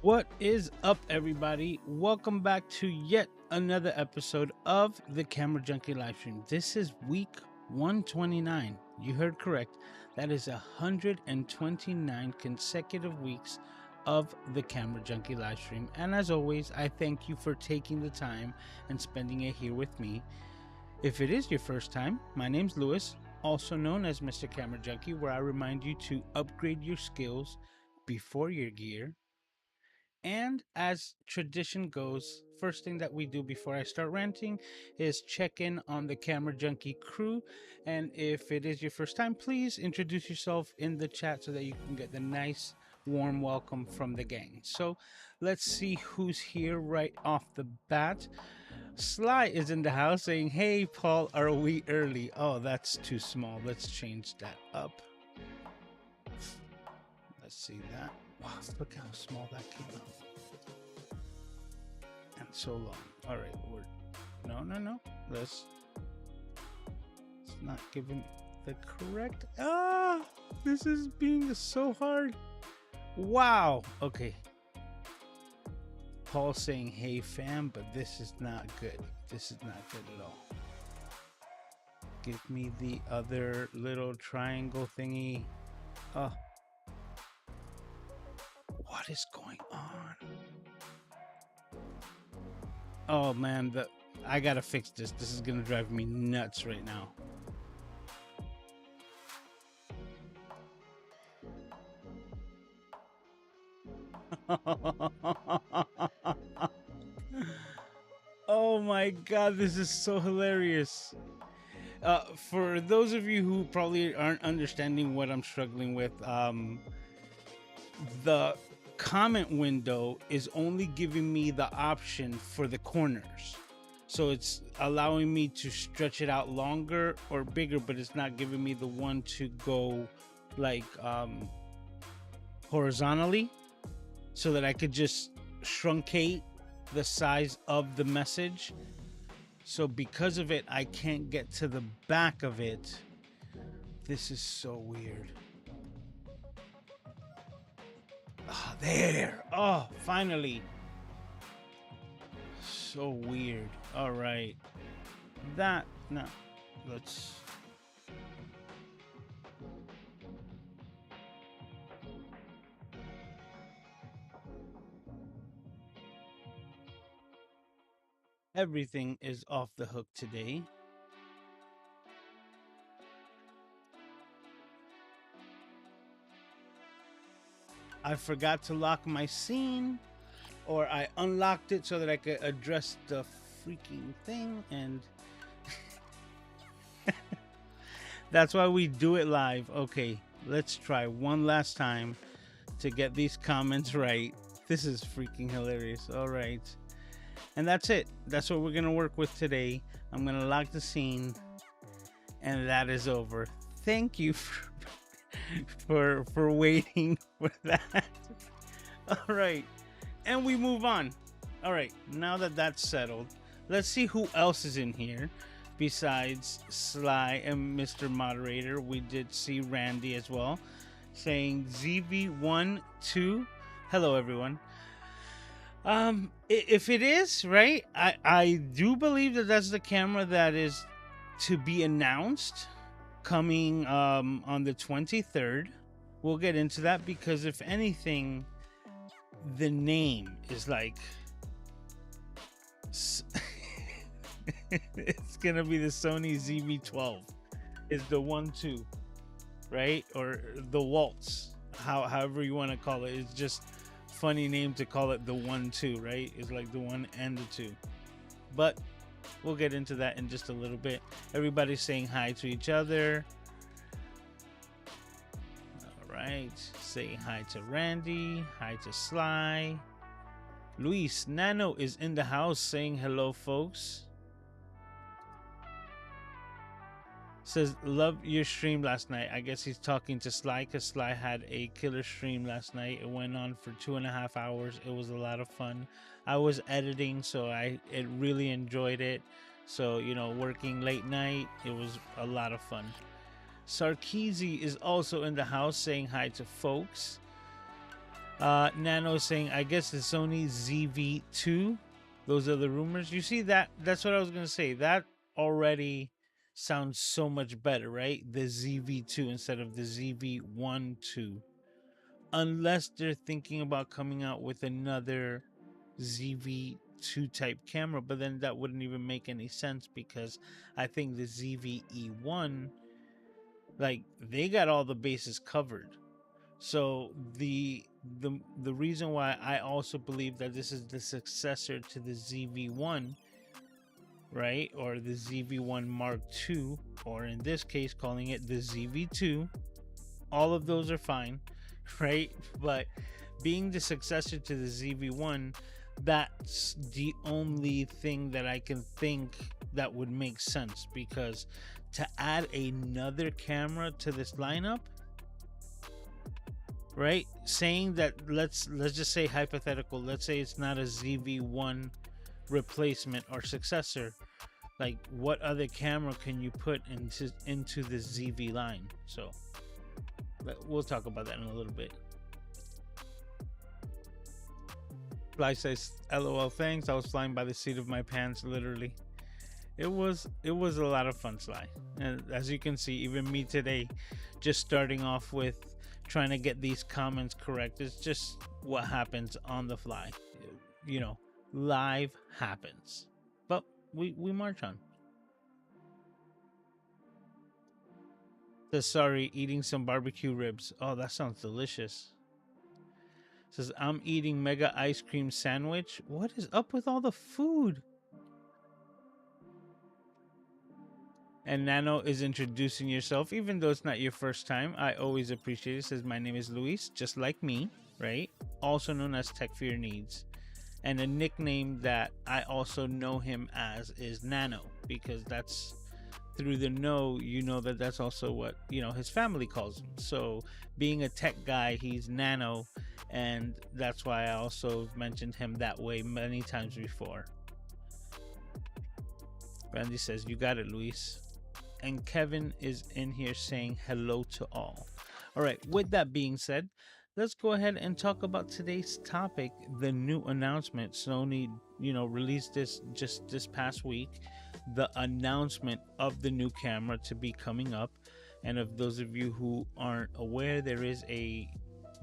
What is up, everybody? Welcome back to yet another episode of the Camera Junkie livestream. This is week 129. You heard correct. That is 129 consecutive weeks of the Camera Junkie livestream. And as always, I thank you for taking the time and spending it here with me. If it is your first time, my name's Lewis, also known as Mr. Camera Junkie, where I remind you to upgrade your skills before your gear. And as tradition goes, first thing that we do before I start ranting is check in on the Camera Junkie crew. And if it is your first time, please introduce yourself in the chat so that you can get the nice warm welcome from the gang. So let's see who's here right off the bat. Sly is in the house saying, "Hey Paul, are we early?" Oh, that's too small. Let's change that up. Let's see that. Wow, look how small that came out. And so long. All right, no. Let's not giving the correct. This is being so hard. Wow. Okay. Paul saying, "Hey fam," but this is not good. This is not good at all. Give me the other little triangle thingy. What is going on? Oh man, I gotta fix this. This is gonna drive me nuts right now. Oh my god, this is so hilarious. For those of you who probably aren't understanding what I'm struggling with, the comment window is only giving me the option for the corners, so it's allowing me to stretch it out longer or bigger, but it's not giving me the one to go like horizontally, so that I could just truncate the size of the message. So because of it, I can't get to the back of it. This is so weird. Oh, there. Oh, finally. So weird. All right. No. Let's. Everything is off the hook today. I forgot to lock my scene, or I unlocked it so that I could address the freaking thing, and that's why we do it live. Okay, let's try one last time to get these comments right. This is freaking hilarious. All right. And that's it. That's what we're going to work with today. I'm going to lock the scene. And that is over. Thank you for waiting for that. All right. And we move on. All right. Now that that's settled, let's see who else is in here. Besides Sly and Mr. Moderator, we did see Randy as well, saying ZV-1, 2. Hello, everyone. If it is, right, I do believe that that's the camera that is to be announced coming on the 23rd. We'll get into that because if anything, the name is like it's gonna be the Sony ZV-12 is the 1-2, right? Or the Waltz, however you want to call it. It's just funny name to call it the 1-2, right? It's like the 1 and the 2. But we'll get into that in just a little bit. Everybody's saying hi to each other. All right, saying hi to Randy, hi to Sly. Luis Nano is in the house saying hello, folks. Says, love your stream last night. I guess he's talking to Sly because Sly had a killer stream last night. It went on for 2.5 hours. It was a lot of fun. I was editing, so I really enjoyed it. So, you know, working late night, it was a lot of fun. Sarkeezy is also in the house saying hi to folks. Nano saying, I guess the Sony ZV-2. Those are the rumors. You see that? That's what I was going to say. That already sounds so much better, right? The ZV-2 instead of the ZV-1, 2. Unless they're thinking about coming out with another ZV-2 type camera, but then that wouldn't even make any sense because I think the ZV-E1, like, they got all the bases covered. So the reason why I also believe that this is the successor to the ZV-1, right, or the ZV-1 Mark II, or in this case calling it the ZV-2, all of those are fine, right? But being the successor to the ZV-1, that's the only thing that I can think that would make sense, because to add another camera to this lineup, right, saying that let's just say hypothetical, let's say it's not a ZV-1 replacement or successor, like what other camera can you put into the ZV line? So we'll talk about that in a little bit. Fly says, LOL, thanks. I was flying by the seat of my pants, literally. It was a lot of fun, Sly. And as you can see, even me today, just starting off with trying to get these comments correct, it's just what happens on the fly. You know, live happens. But we march on. Says, sorry, eating some barbecue ribs. Oh, that sounds delicious. Says, I'm eating mega ice cream sandwich. What is up with all the food? And Nano is introducing yourself, even though it's not your first time. I always appreciate it. Says, my name is Luis, just like me, right? Also known as Tech for Your Needs. And a nickname that I also know him as is Nano, because that's through the know, you know that that's also what, you know, his family calls him. So being a tech guy, he's Nano, and that's why I also mentioned him that way many times before. Randy says, you got it, Luis. And Kevin is in here saying hello to all. All right, with that being said, let's go ahead and talk about today's topic, the new announcement. Sony, you know, released this just this past week, the announcement of the new camera to be coming up. And of those of you who aren't aware, there is a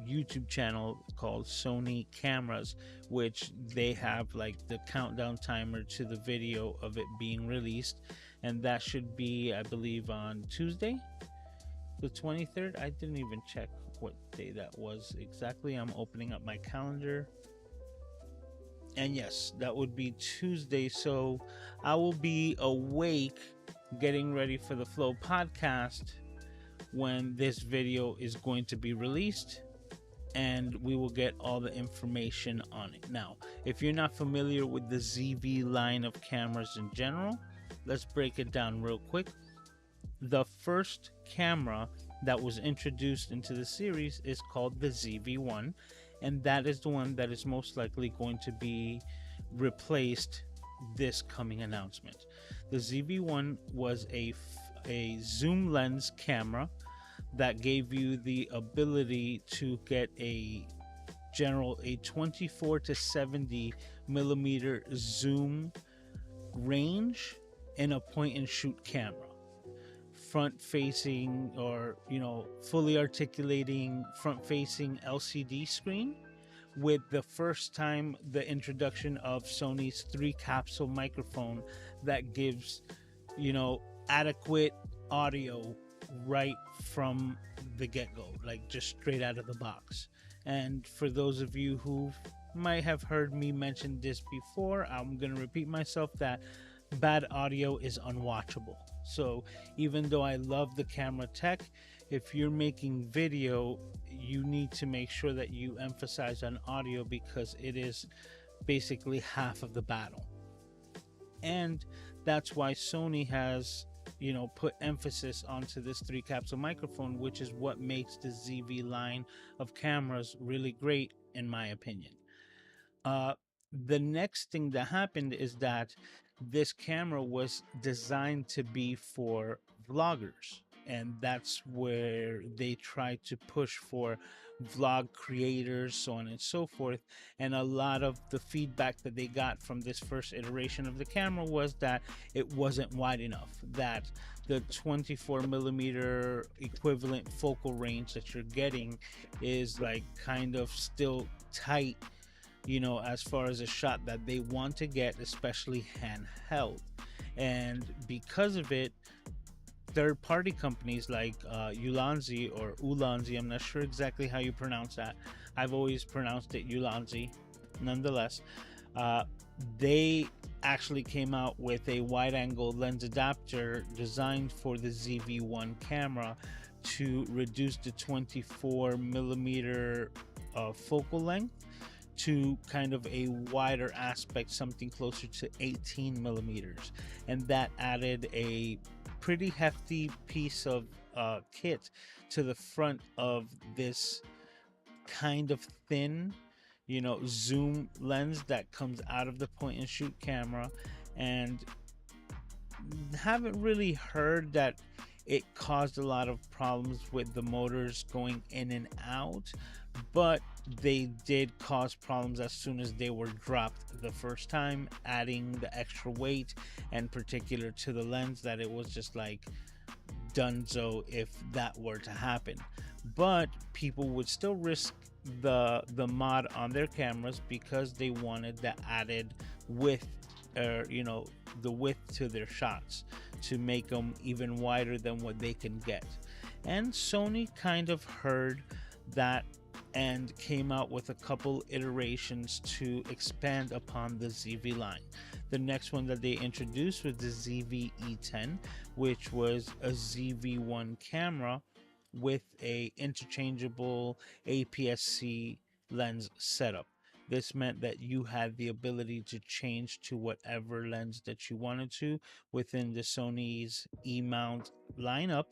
YouTube channel called Sony Cameras, which they have like the countdown timer to the video of it being released, and that should be, I believe, on Tuesday the 23rd. I didn't even check what day that was exactly. I'm opening up my calendar, and yes, that would be Tuesday. So I will be awake getting ready for the Flow podcast when this video is going to be released. and we will get all the information on it. Now, if you're not familiar with the ZV line of cameras in general, let's break it down real quick. The first camera that was introduced into the series is called the ZV-1, and that is the one that is most likely going to be replaced this coming announcement. The ZV-1 was a zoom lens camera that gave you the ability to get a 24 to 70 millimeter zoom range in a point and shoot camera, front facing, or fully articulating front facing LCD screen, with the first time the introduction of Sony's 3 capsule microphone that gives adequate audio right from the get-go, like just straight out of the box. And for those of you who might have heard me mention this before, I'm gonna repeat myself that bad audio is unwatchable. So even though I love the camera tech, if you're making video, you need to make sure that you emphasize on audio, because it is basically half of the battle. And that's why Sony has put emphasis onto this 3 capsule microphone, which is what makes the ZV line of cameras really great, in my opinion. The next thing that happened is that this camera was designed to be for vloggers, and that's where they tried to push for vlog creators, so on and so forth. And a lot of the feedback that they got from this first iteration of the camera was that it wasn't wide enough, that the 24 millimeter equivalent focal range that you're getting is like kind of still tight, as far as a shot that they want to get, especially handheld. And because of it, third-party companies like Ulanzi or Ulanzi, I'm not sure exactly how you pronounce that. I've always pronounced it Ulanzi. Nonetheless, they actually came out with a wide-angle lens adapter designed for the ZV-1 camera to reduce the 24 millimeter focal length to kind of a wider aspect, something closer to 18 millimeters. And that added a pretty hefty piece of kit to the front of this kind of thin zoom lens that comes out of the point and shoot camera. And haven't really heard that it caused a lot of problems with the motors going in and out, but they did cause problems as soon as they were dropped the first time, adding the extra weight and particular to the lens that it was just like donezo if that were to happen. But people would still risk the mod on their cameras because they wanted the added width, the width to their shots to make them even wider than what they can get. And Sony kind of heard that and came out with a couple iterations to expand upon the ZV line. The next one that they introduced was the ZV-E10, which was a ZV-1 camera with a interchangeable APS-C lens setup. This meant that you had the ability to change to whatever lens that you wanted to within the Sony's E-mount lineup.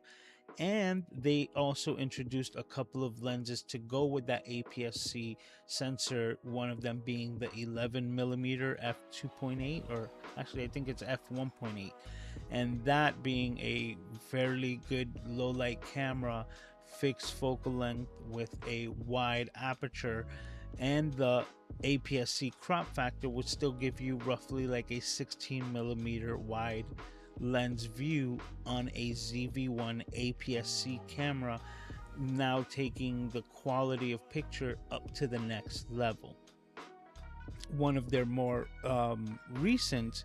And they also introduced a couple of lenses to go with that APS-C sensor, one of them being the 11 millimeter f2.8, or actually I think it's f1.8, and that being a fairly good low light camera, fixed focal length with a wide aperture, and the APS-C crop factor would still give you roughly like a 16 millimeter wide lens view on a ZV-1 APS-C camera, now taking the quality of picture up to the next level. One of their more recent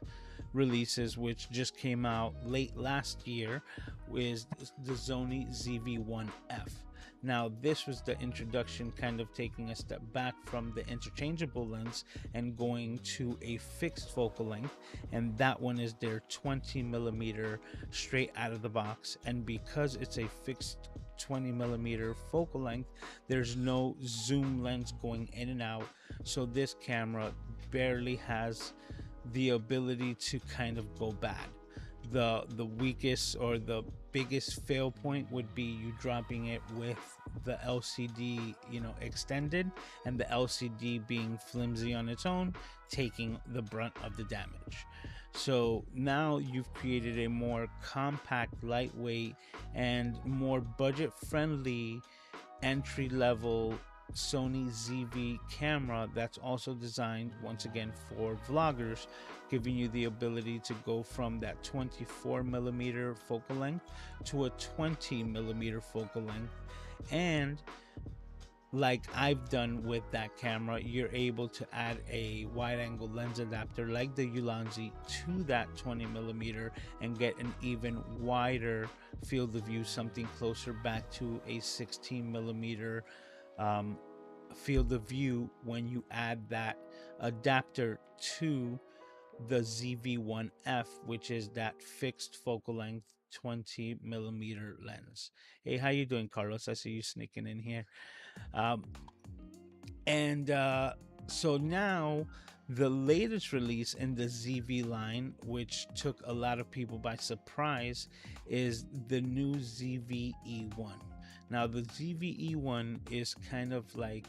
releases, which just came out late last year, is the Sony ZV-1F. Now, this was the introduction, kind of taking a step back from the interchangeable lens and going to a fixed focal length, and that one is their 20 millimeter straight out of the box. And because it's a fixed 20 millimeter focal length. There's no zoom lens going in and out, so this camera barely has the ability to kind of go bad. The weakest or the biggest fail point would be you dropping it with the LCD, extended, and the LCD being flimsy on its own, taking the brunt of the damage. So now you've created a more compact, lightweight, and more budget friendly entry level Sony ZV camera that's also designed once again for vloggers, giving you the ability to go from that 24 millimeter focal length to a 20 millimeter focal length. And like I've done with that camera, you're able to add a wide angle lens adapter like the Ulanzi to that 20 millimeter and get an even wider field of view, something closer back to a 16 millimeter field of view when you add that adapter to the ZV-1F, which is that fixed focal length 20 millimeter lens. Hey, how you doing, Carlos? I see you sneaking in here. So now the latest release in the ZV line, which took a lot of people by surprise, is the new ZV-1. Now the ZV-1 is kind of like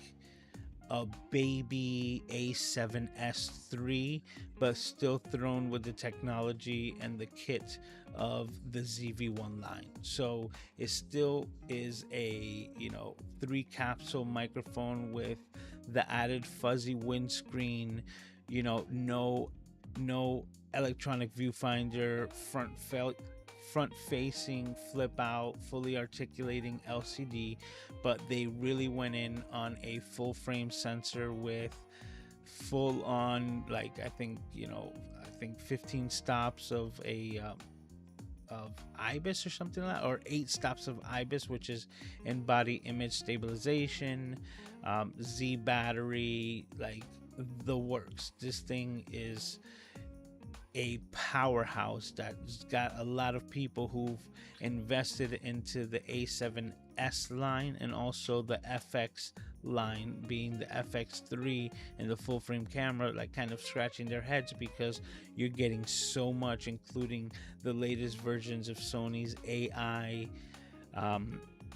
a baby A7S III, but still thrown with the technology and the kit of the ZV-1 line. So it still is a 3 capsule microphone with the added fuzzy windscreen, no electronic viewfinder, front facing flip out fully articulating LCD, but they really went in on a full frame sensor with full on, like I think 15 stops of IBIS or something like that, or 8 stops of IBIS, which is in body image stabilization, Z battery, like the works. This thing is a powerhouse that's got a lot of people who've invested into the A7S line and also the FX line, being the FX3 and the full frame camera, like kind of scratching their heads because you're getting so much, including the latest versions of Sony's AI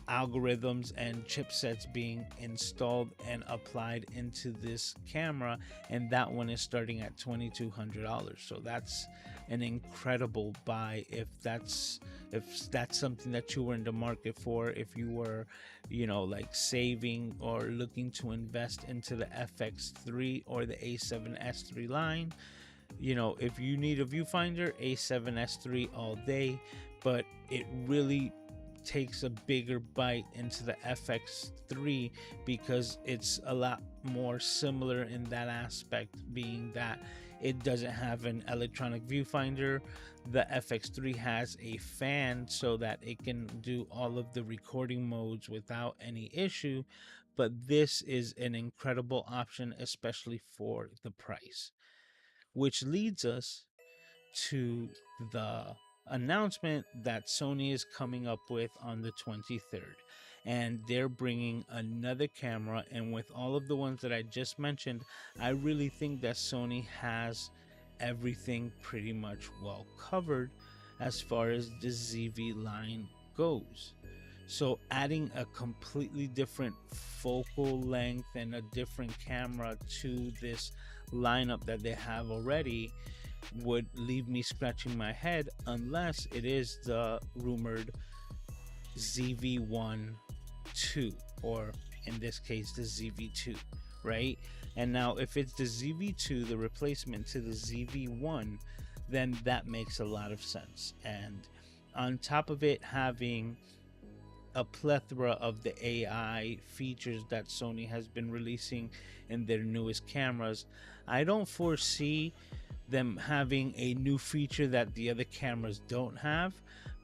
algorithms and chipsets being installed and applied into this camera, and that one is starting at $2,200. So that's an incredible buy if that's something that you were in the market for, if you were like saving or looking to invest into the FX3 or the A7S III line. If you need a viewfinder, A7S3 all day, but it really takes a bigger bite into the FX3 because it's a lot more similar in that aspect, being that it doesn't have an electronic viewfinder. The FX3 has a fan so that it can do all of the recording modes without any issue, but this is an incredible option, especially for the price, which leads us to the announcement that Sony is coming up with on the 23rd, and they're bringing another camera. And with all of the ones that I just mentioned, I really think that Sony has everything pretty much well covered as far as the ZV line goes. So adding a completely different focal length and a different camera to this lineup that they have already would leave me scratching my head, unless it is the rumored ZV-1 2, or in this case the ZV-2, right? And now if it's the ZV-2, the replacement to the ZV-1, then that makes a lot of sense. And on top of it having a plethora of the AI features that Sony has been releasing in their newest cameras, I don't foresee them having a new feature that the other cameras don't have,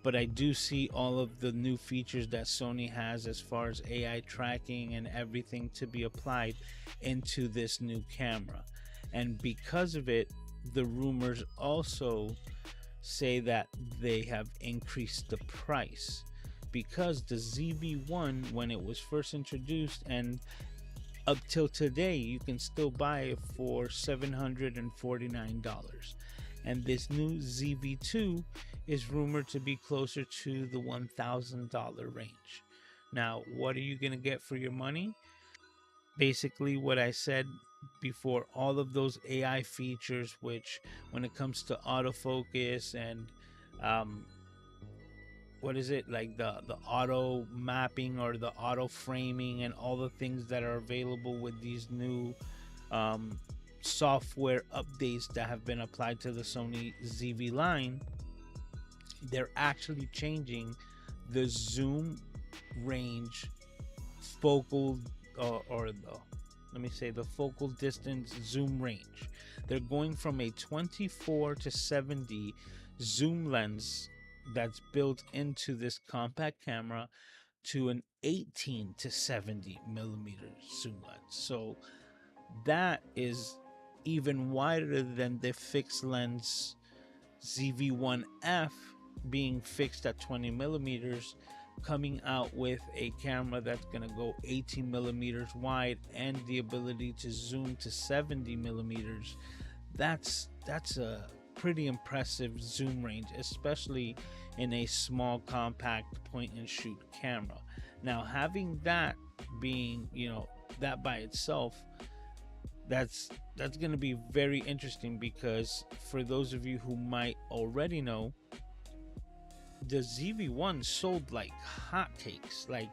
but I do see all of the new features that Sony has as far as AI tracking and everything to be applied into this new camera. And because of it, the rumors also say that they have increased the price because the ZV-1, when it was first introduced, and up till today, you can still buy it for $749. And this new ZV-2 is rumored to be closer to the $1,000 range. Now, what are you going to get for your money? Basically, what I said before, all of those AI features, which when it comes to autofocus and um, what is it, like the auto mapping or the auto framing and all the things that are available with these new um, software updates that have been applied to the Sony ZV line, they're actually changing the zoom range, focal or the, let me say, the focal distance zoom range. They're going from a 24 to 70 zoom lens that's built into this compact camera to an 18 to 70 millimeter zoom lens. So that is even wider than the fixed lens ZV-1F, being fixed at 20 millimeters, coming out with a camera that's going to go 18 millimeters wide and the ability to zoom to 70 millimeters. That's a pretty impressive zoom range, especially in a small compact point and shoot camera. Now, having that being, that by itself, that's going to be very interesting, because for those of you who might already know, the ZV-1 sold like hotcakes. Like,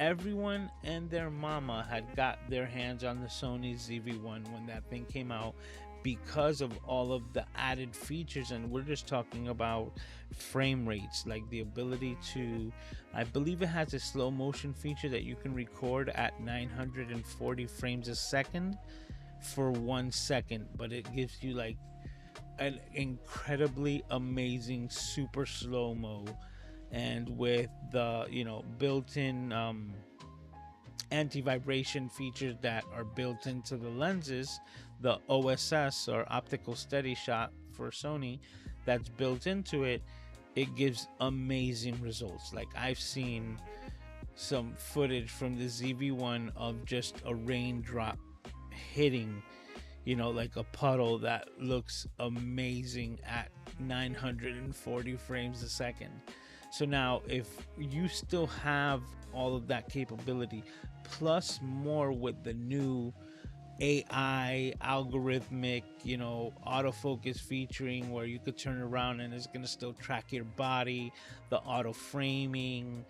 everyone and their mama had got their hands on the Sony ZV-1 when that thing came out, because of all of the added features. And we're just talking about frame rates, like the ability to, I believe it has a slow motion feature that you can record at 940 frames a second for 1 second, but it gives you like an incredibly amazing super slow mo, and with the built-in anti-vibration features that are built into the lenses, the OSS or optical steady shot for Sony that's built into it, it gives amazing results. Like, I've seen some footage from the ZV-1 of just a raindrop hitting like a puddle, that looks amazing at 940 frames a second. So now, if you still have all of that capability, plus more with the new AI algorithmic, autofocus featuring, where you could turn around and it's going to still track your body, the auto framing,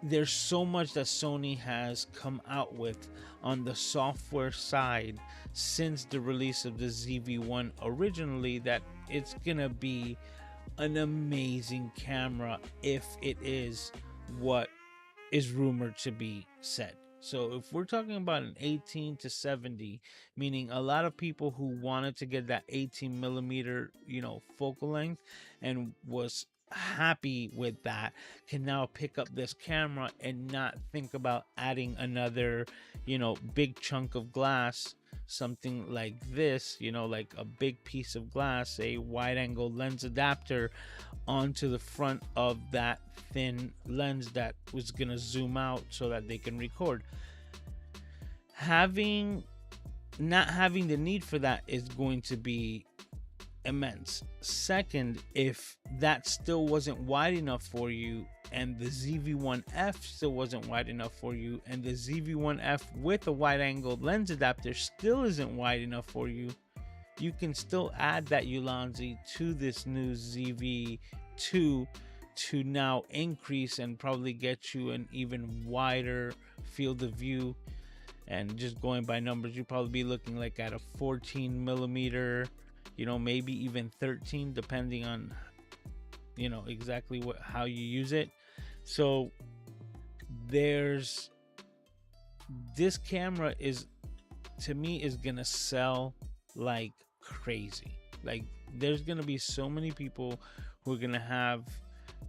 there's so much that Sony has come out with on the software side since the release of the ZV-1 originally, that it's gonna be an amazing camera if it is what is rumored to be said. So if we're talking about an 18 to 70, meaning a lot of people who wanted to get that 18 millimeter, focal length and was happy with that, can now pick up this camera and not think about adding another, big chunk of glass, something like this, like a big piece of glass, a wide angle lens adapter onto the front of that thin lens that was gonna zoom out so that they can record. Not having the need for that is going to be immense. Second, if that still wasn't wide enough for you, and the ZV-1F still wasn't wide enough for you, and the ZV-1F with a wide angle lens adapter still isn't wide enough for you, you can still add that Ulanzi to this new ZV-2 to now increase and probably get you an even wider field of view. And just going by numbers, you'd probably be looking like at a 14 millimeter, maybe even 13, depending on exactly how you use it. So this camera is, to me, is gonna sell like crazy. Like, there's gonna be so many people who are gonna have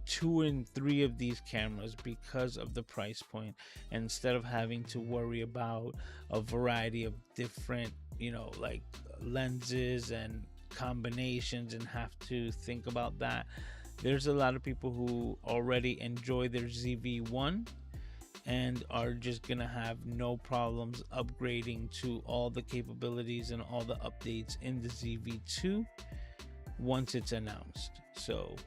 2 and 3 of these cameras because of the price point, and instead of having to worry about a variety of different lenses and combinations and have to think about that, There's a lot of people who already enjoy their ZV-1 and are just gonna have no problems upgrading to all the capabilities and all the updates in the ZV-2 once it's announced. So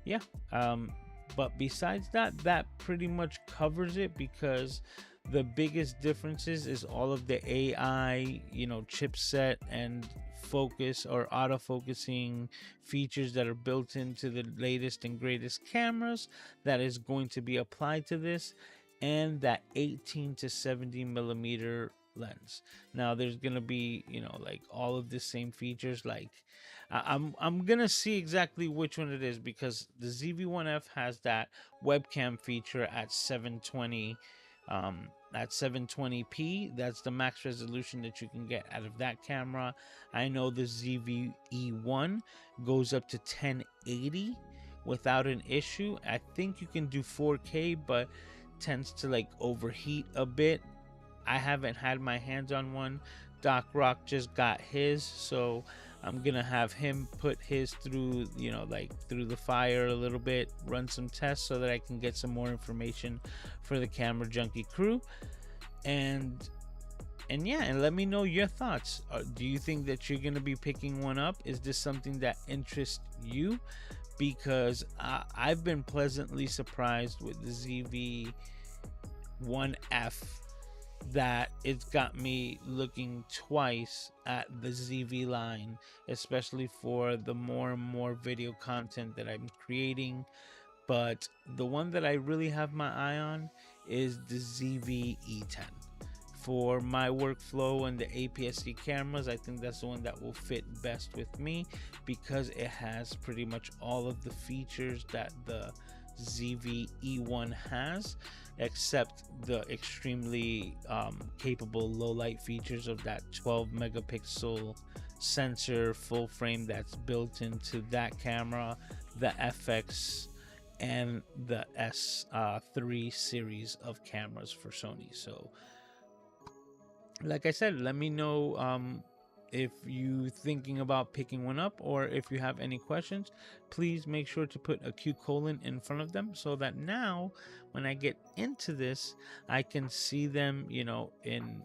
yeah, but besides that, that pretty much covers it, because the biggest differences is all of the AI, chipset and focus or autofocusing features that are built into the latest and greatest cameras that is going to be applied to this, and that 18 to 70 millimeter lens. Now there's gonna be, like all of the same features. Like I'm gonna see exactly which one it is, because the ZV-1F has that webcam feature at 720 at 720p. That's the max resolution that you can get out of that camera. I know the ZV-E1 goes up to 1080 without an issue. I think you can do 4K, but tends to like overheat a bit. I haven't had my hands on one. Doc Rock just got his, so I'm gonna have him put his through, through the fire a little bit, run some tests so that I can get some more information for the Camera Junkie crew. And yeah, and let me know your thoughts. Do you think that you're gonna be picking one up? Is this something that interests you? Because I've been pleasantly surprised with the ZV-1F, that it's got me looking twice at the ZV line, especially for the more and more video content that I'm creating. But the one that I really have my eye on is the ZV-E10. For my workflow and the APS-C cameras, I think that's the one that will fit best with me, because it has pretty much all of the features that the ZV-E1 has, except the extremely capable low light features of that 12 megapixel sensor full frame that's built into that camera, the FX, and the S3 series of cameras for Sony. So like I said, let me know if you thinking about picking one up, or if you have any questions. Please make sure to put a Q colon in front of them, so that now when I get into this, I can see them, in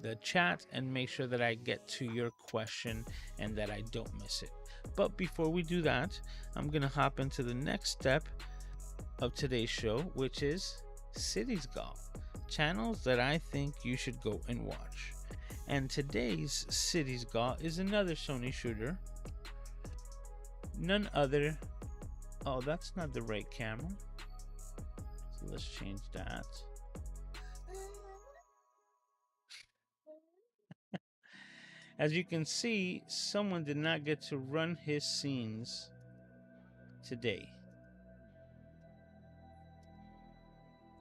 the chat, and make sure that I get to your question and that I don't miss it. But before we do that, I'm gonna hop into the next step of today's show, which is Cities Golf, channels that I think you should go and watch. And today's Cities Golf is another Sony shooter. None other. Oh, that's not the right camera. So let's change that. As you can see, someone did not get to run his scenes today.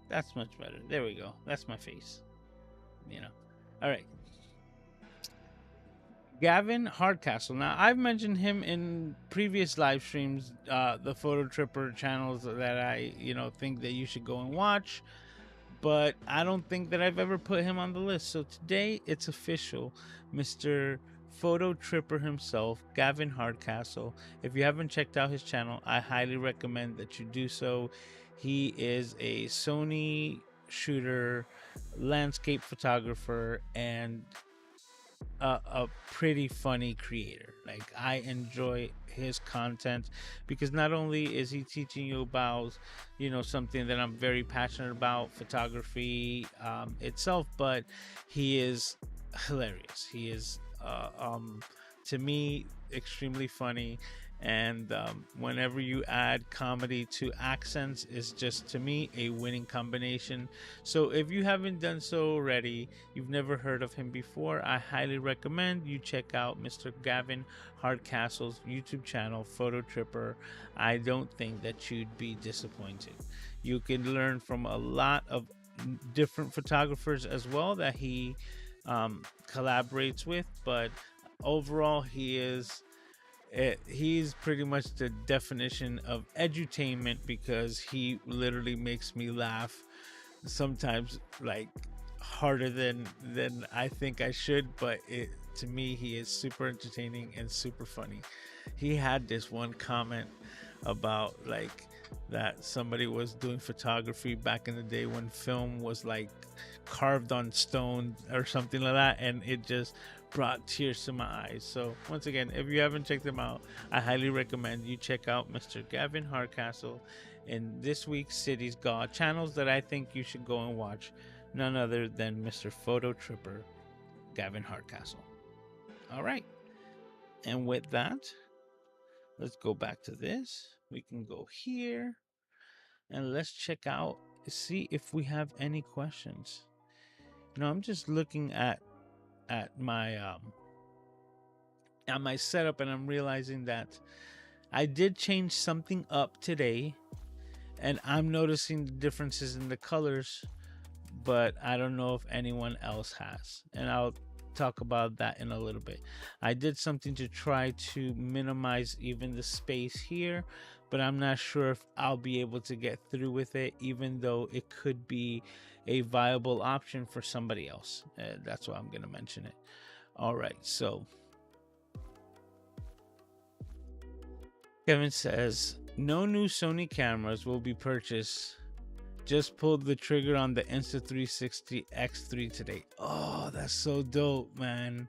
That's much better. There we go. That's my face. All right. Gavin Hardcastle. Now, I've mentioned him in previous live streams, the Photo Tripper channels that I, think that you should go and watch, but I don't think that I've ever put him on the list. So today it's official. Mr. Photo Tripper himself, Gavin Hardcastle. If you haven't checked out his channel, I highly recommend that you do so. He is a Sony shooter, landscape photographer, and a pretty funny creator. Like, I enjoy his content, because not only is he teaching you about, something that I'm very passionate about, photography itself, but he is hilarious. He is to me extremely funny, and whenever you add comedy to accents, is just, to me, a winning combination. So if you haven't done so already, you've never heard of him before, I highly recommend you check out Mr. Gavin Hardcastle's YouTube channel, Photo Tripper. I don't think that you'd be disappointed. You can learn from a lot of different photographers as well that he collaborates with, but overall he's pretty much the definition of edutainment, because he literally makes me laugh sometimes, like, harder than I think I should, but to me, he is super entertaining and super funny. He had this one comment about like that somebody was doing photography back in the day when film was like carved on stone or something like that, and it just brought tears to my eyes. So once again, if you haven't checked them out, I highly recommend you check out Mr. Gavin Hardcastle in this week's Cities God channels that I think you should go and watch. None other than Mr. Photo Tripper Gavin Hardcastle. All right, and with that, let's go back to this. We can go here and let's check out, see if we have any questions. I'm just looking at my at my setup, and I'm realizing that I did change something up today, and I'm noticing the differences in the colors, but I don't know if anyone else has, and I'll talk about that in a little bit. I did something to try to minimize even the space here, but I'm not sure if I'll be able to get through with it, even though it could be a viable option for somebody else. That's why I'm going to mention it. All right, so Kevin says, no new Sony cameras will be purchased. Just pulled the trigger on the Insta360 X3 today. Oh, that's so dope, man.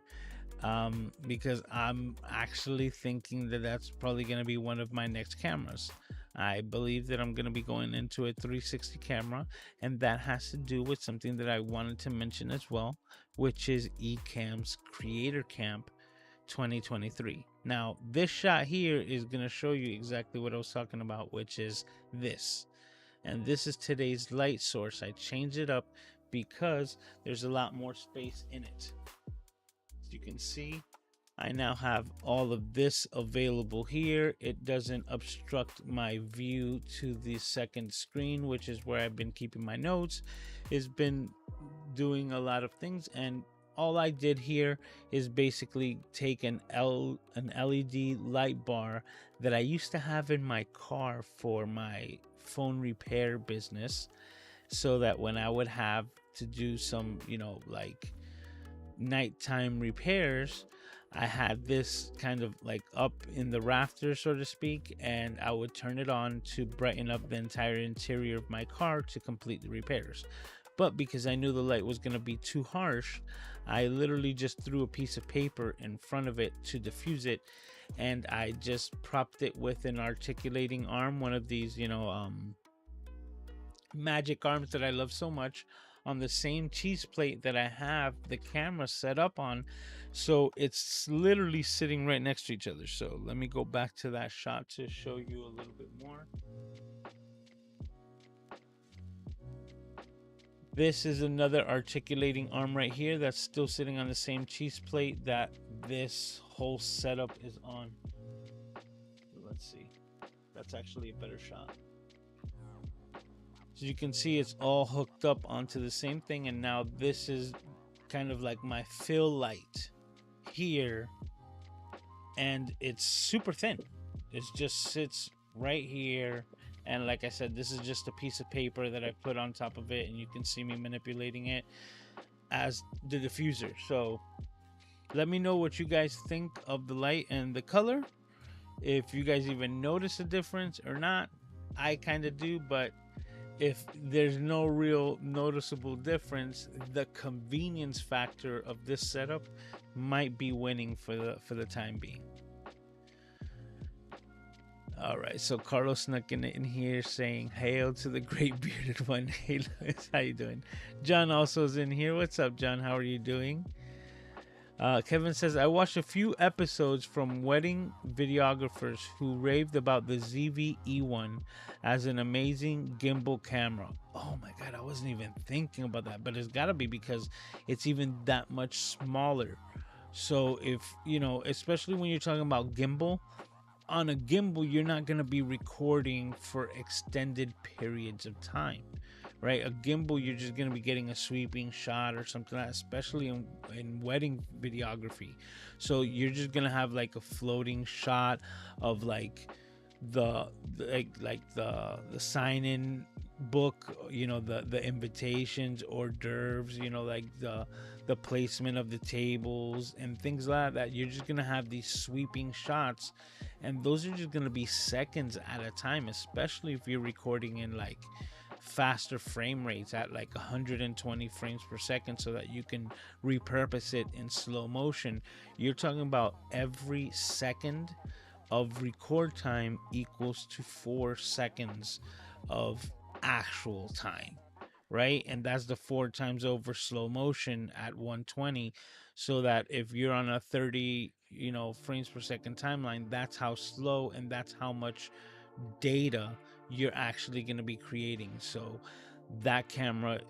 Because I'm actually thinking that that's probably going to be one of my next cameras. I believe that I'm going to be going into a 360 camera, and that has to do with something that I wanted to mention as well, which is Ecamm's Creator Camp 2023. Now, this shot here is going to show you exactly what I was talking about, which is this. And this is today's light source. I changed it up because there's a lot more space in it. As you can see, I now have all of this available here. It doesn't obstruct my view to the second screen, which is where I've been keeping my notes. It's been doing a lot of things, and all I did here is basically take an LED light bar that I used to have in my car for my phone repair business, so that when I would have to do some, like nighttime repairs, I had this kind of like up in the rafters, so to speak, and I would turn it on to brighten up the entire interior of my car to complete the repairs. But because I knew the light was going to be too harsh, I literally just threw a piece of paper in front of it to diffuse it, and I just propped it with an articulating arm, one of these, magic arms that I love so much, on the same cheese plate that I have the camera set up on. So it's literally sitting right next to each other. So let me go back to that shot to show you a little bit more. This is another articulating arm right here that's still sitting on the same cheese plate that this whole setup is on. Let's see. That's actually a better shot. So you can see it's all hooked up onto the same thing, and now this is kind of like my fill light here, and it's super thin. It just sits right here, and like I said, this is just a piece of paper that I put on top of it, and you can see me manipulating it as the diffuser. So let me know what you guys think of the light and the color, if you guys even notice a difference or not. I kind of do, but if there's no real noticeable difference, the convenience factor of this setup might be winning for the time being. All right, so Carlos snuck in here saying, "Hail to the great bearded one." Hey, Louis, how you doing? John also is in here. What's up, John? How are you doing? Kevin says, I watched a few episodes from wedding videographers who raved about the ZV-1 as an amazing gimbal camera. Oh my God, I wasn't even thinking about that, but it's got to be because it's even that much smaller. So if, especially when you're talking about gimbal, on a gimbal, you're not going to be recording for extended periods of time. Right, a gimbal, you're just going to be getting a sweeping shot or something like that, especially in wedding videography. So you're just going to have like a floating shot of like the sign in book, the invitations, hors d'oeuvres, like the placement of the tables and things like that. You're just gonna have these sweeping shots, and those are just gonna be seconds at a time, especially if you're recording in like faster frame rates at like 120 frames per second, so that you can repurpose it in slow motion. You're talking about every second of record time equals to 4 seconds of actual time, right? And that's the 4 times over slow motion at 120. So that if you're on a 30 frames per second timeline, that's how slow and that's how much data you're actually going to be creating. So that camera,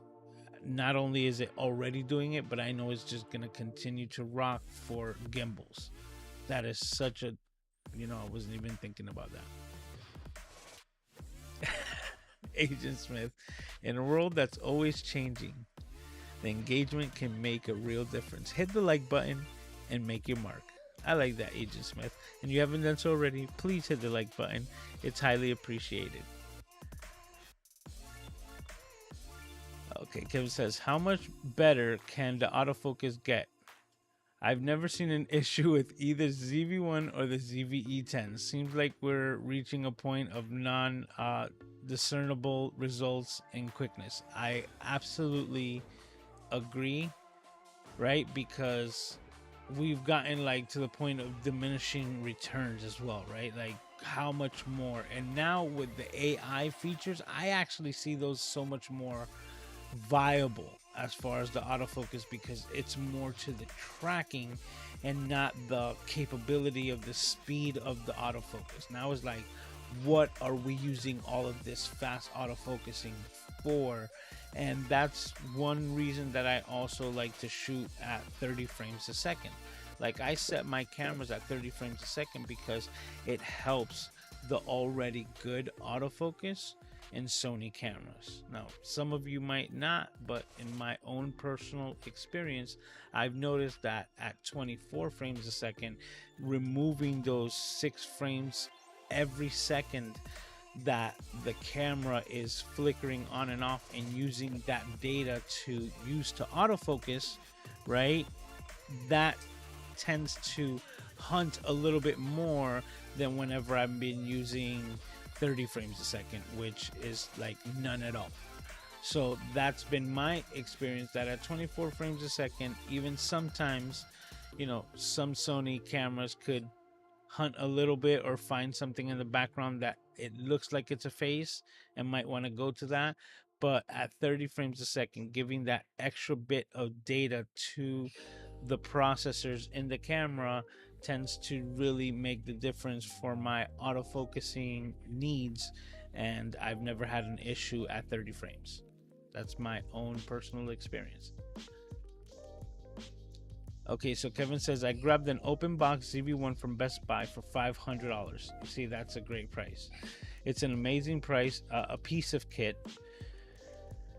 not only is it already doing it, but I know it's just going to continue to rock for gimbals. That is such a, I wasn't even thinking about that. Agent Smith, in a world that's always changing, the engagement can make a real difference. Hit the like button and make your mark. I like that, Agent Smith. And you haven't done so already, please hit the like button. It's highly appreciated. Okay, Kevin says, how much better can the autofocus get? I've never seen an issue with either ZV-1 or the ZV-E10. Seems like we're reaching a point of non-discernible results in quickness. I absolutely agree, right? Because we've gotten like to the point of diminishing returns as well, right? Like how much more? And now with the AI features, I actually see those so much more viable as far as the autofocus, because it's more to the tracking and not the capability of the speed of the autofocus. Now it's like, what are we using all of this fast autofocusing for? And that's one reason that I also like to shoot at 30 frames a second. Like I set my cameras at 30 frames a second because it helps the already good autofocus in Sony cameras. Now, some of you might not, but in my own personal experience, I've noticed that at 24 frames a second, removing those 6 frames every second that the camera is flickering on and off and using that data to use to autofocus, right? That tends to hunt a little bit more than whenever I've been using 30 frames a second, which is like none at all. So that's been my experience, that at 24 frames a second, even sometimes, some Sony cameras could hunt a little bit or find something in the background that it looks like it's a face and might want to go to that. But at 30 frames a second, giving that extra bit of data to the processors in the camera tends to really make the difference for my autofocusing needs, and I've never had an issue at 30 frames. That's my own personal experience. Okay, so Kevin says, I grabbed an open box ZV-1 from Best Buy for $500. See, that's a great price. It's an amazing price, a piece of kit.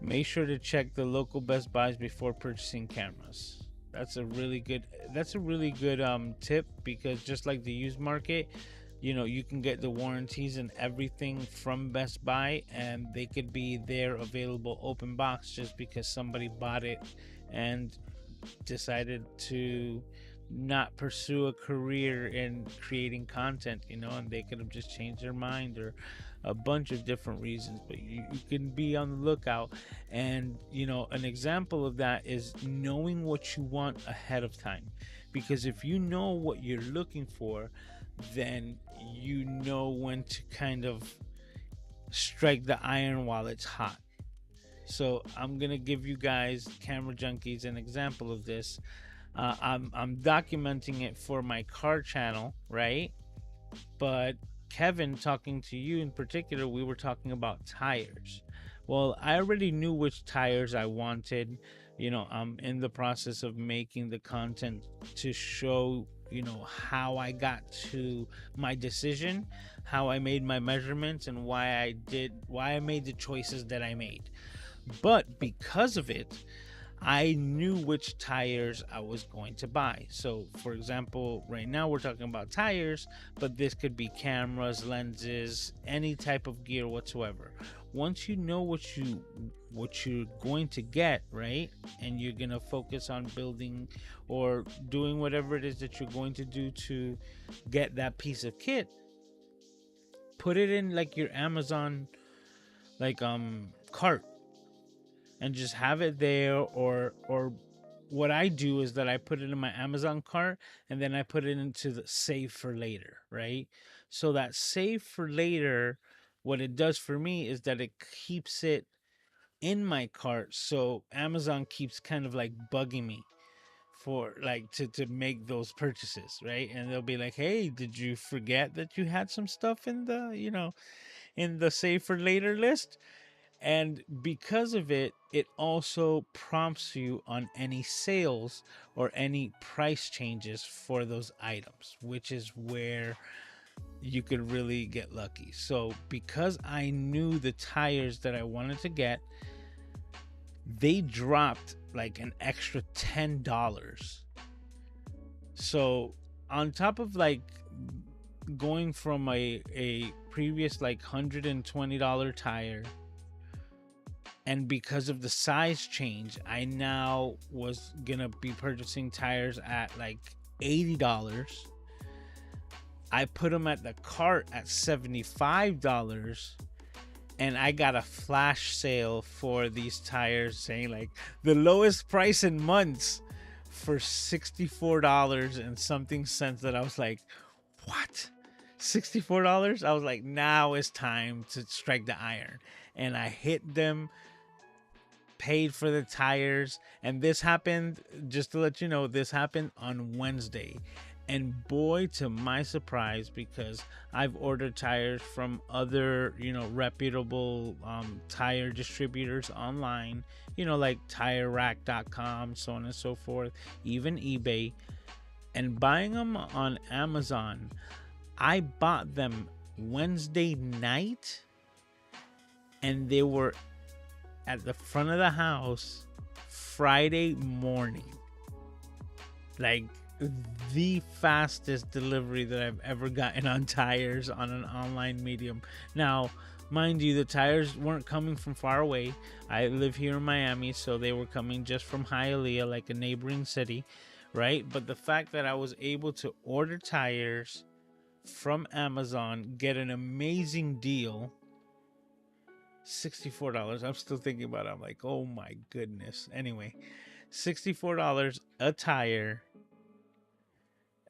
Make sure to check the local Best Buys before purchasing cameras. That's a really good tip, because just like the used market, you can get the warranties and everything from Best Buy, and they could be there available open box just because somebody bought it and decided to not pursue a career in creating content, and they could have just changed their mind, or a bunch of different reasons. But you can be on the lookout. And an example of that is knowing what you want ahead of time, because if you know what you're looking for, then you know when to kind of strike the iron while it's hot. So I'm gonna give you guys, camera junkies, an example of this. I'm documenting it for my car channel, right? But Kevin, talking to you in particular, we were talking about tires. Well, I already knew which tires I wanted. I'm in the process of making the content to show, how I got to my decision, how I made my measurements, and why I made the choices that I made. But because of it, I knew which tires I was going to buy. So, for example, right now we're talking about tires, but this could be cameras, lenses, any type of gear whatsoever. Once you know what you're going to get, right? And you're going to focus on building or doing whatever it is that you're going to do to get that piece of kit, put it in like your Amazon like cart and just have it there, or what I do is that I put it in my Amazon cart and then I put it into the save for later, right? So that save for later, what it does for me is that it keeps it in my cart, so Amazon keeps kind of like bugging me for like to make those purchases, right? And they'll be like, hey, did you forget that you had some stuff in the, in the save for later list? And because of it, it also prompts you on any sales or any price changes for those items, which is where you could really get lucky. So because I knew the tires that I wanted to get, they dropped like an extra $10. So on top of like going from a previous like $120 tire, and because of the size change, I now was gonna be purchasing tires at like $80. I put them at the cart at $75, and I got a flash sale for these tires saying like the lowest price in months for $64 and something cents. That I was like, what? $64? I was like, now it's time to strike the iron. And I hit them, paid for the tires, and this happened, just to let you know, this happened on Wednesday. And boy, to my surprise, because I've ordered tires from other, reputable tire distributors online, like TireRack.com, so on and so forth, even eBay, and buying them on Amazon. I bought them Wednesday night, and they were at the front of the house Friday morning. Like the fastest delivery that I've ever gotten on tires on an online medium. Now, mind you, the tires weren't coming from far away. I live here in Miami, so they were coming just from Hialeah, like a neighboring city, right? But the fact that I was able to order tires from Amazon, get an amazing deal, $64. I'm still thinking about it. I'm like, oh my goodness. Anyway, $64 a tire.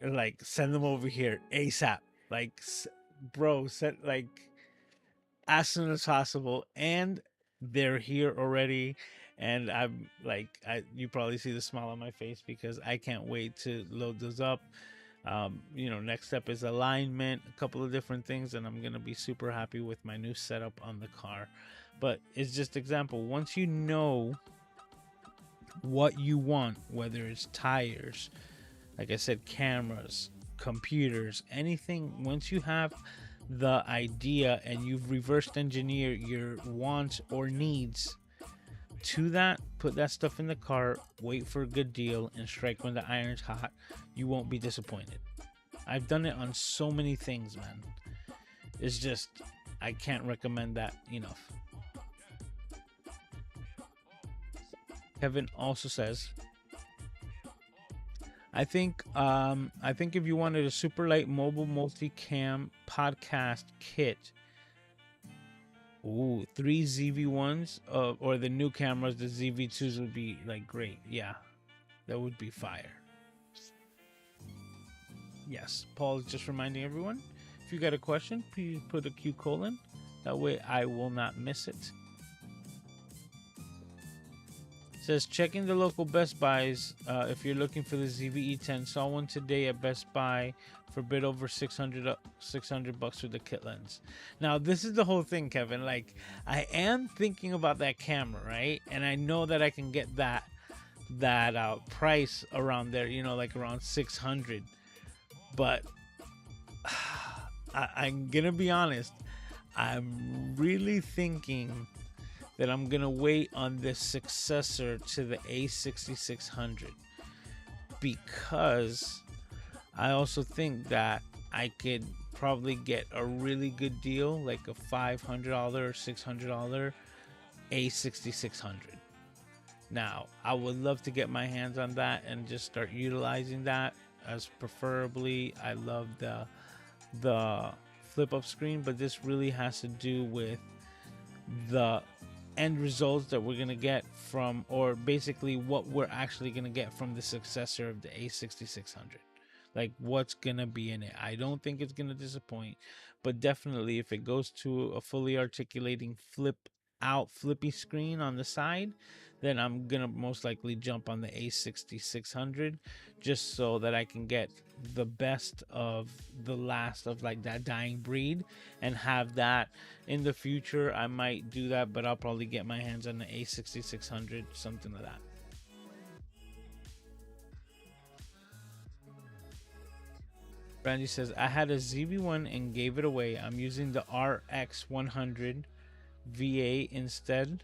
Like, send them over here ASAP. Like, bro, send like as soon as possible. And they're here already. And I'm like, you probably see the smile on my face because I can't wait to load those up. Next step is alignment, a couple of different things, and I'm gonna be super happy with my new setup on the car. But it's just example. Once you know what you want, whether it's tires, like I said, cameras, computers, anything, once you have the idea and you've reversed engineered your wants or needs to that, put that stuff in the cart, wait for a good deal, and strike when the iron's hot. You won't be disappointed. I've done it on so many things, man. It's just, I can't recommend that enough. Kevin also says, I think if you wanted a super light mobile multicam podcast kit, 3 ZV-1s or the new cameras, the ZV-2s would be like great. Yeah, that would be fire. Yes, Paul is just reminding everyone, if you got a question, please put a Q colon. That way I will not miss it. Says, checking the local Best Buys if you're looking for the ZV-E10. Saw one today at Best Buy for a bit over $600 for the kit lens. Now, this is the whole thing, Kevin. Like, I am thinking about that camera, right? And I know that I can get that price around there, like around $600. But I'm gonna be honest, I'm really thinking that I'm gonna wait on the successor to the A6600, because I also think that I could probably get a really good deal, like a $500 or $600 A6600. Now, I would love to get my hands on that and just start utilizing that, as preferably I love the flip up screen, but this really has to do with the end results that we're gonna get from, or basically what we're actually gonna get from the successor of the A6600. Like, what's gonna be in it. I don't think it's gonna disappoint, but definitely if it goes to a fully articulating flippy screen on the side, then I'm gonna most likely jump on the A6600, just so that I can get the best of the last of like that dying breed and have that in the future. I might do that, but I'll probably get my hands on the A6600, something like that. Randy says, I had a ZV-1 and gave it away. I'm using the RX100 VA instead,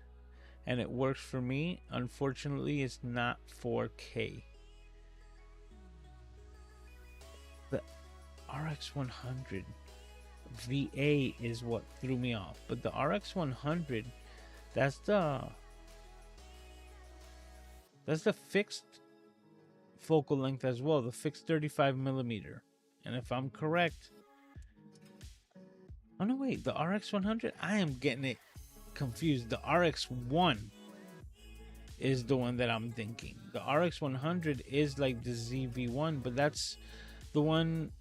and it works for me. Unfortunately, it's not 4K. The RX100 VA is what threw me off, but the RX100, that's the fixed focal length as well, the fixed 35mm. And if I'm correct, oh no, wait, the RX100, I am getting it confused. The RX1 is the one that I'm thinking. The RX100 is like the ZV-1, but that's the one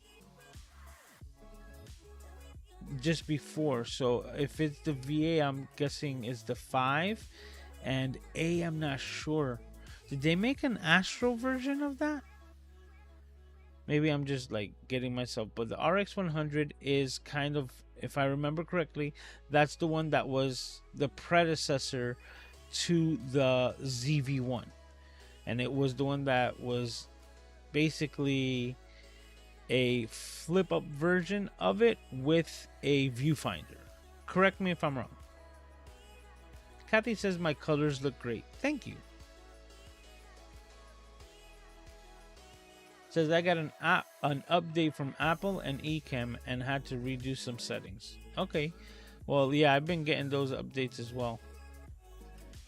just before. So if it's the VA, I'm guessing is the 5, and A, I'm not sure. Did they make an Astro version of that? Maybe I'm just like getting myself, but the RX100 is kind of, if I remember correctly, that's the one that was the predecessor to the ZV-1, and it was the one that was basically a flip up version of it with a viewfinder. Correct me if I'm wrong. Kathy says my colors look great. Thank you. Says I got an update from Apple and Ecamm and had to redo some settings. Okay, well, yeah, I've been getting those updates as well.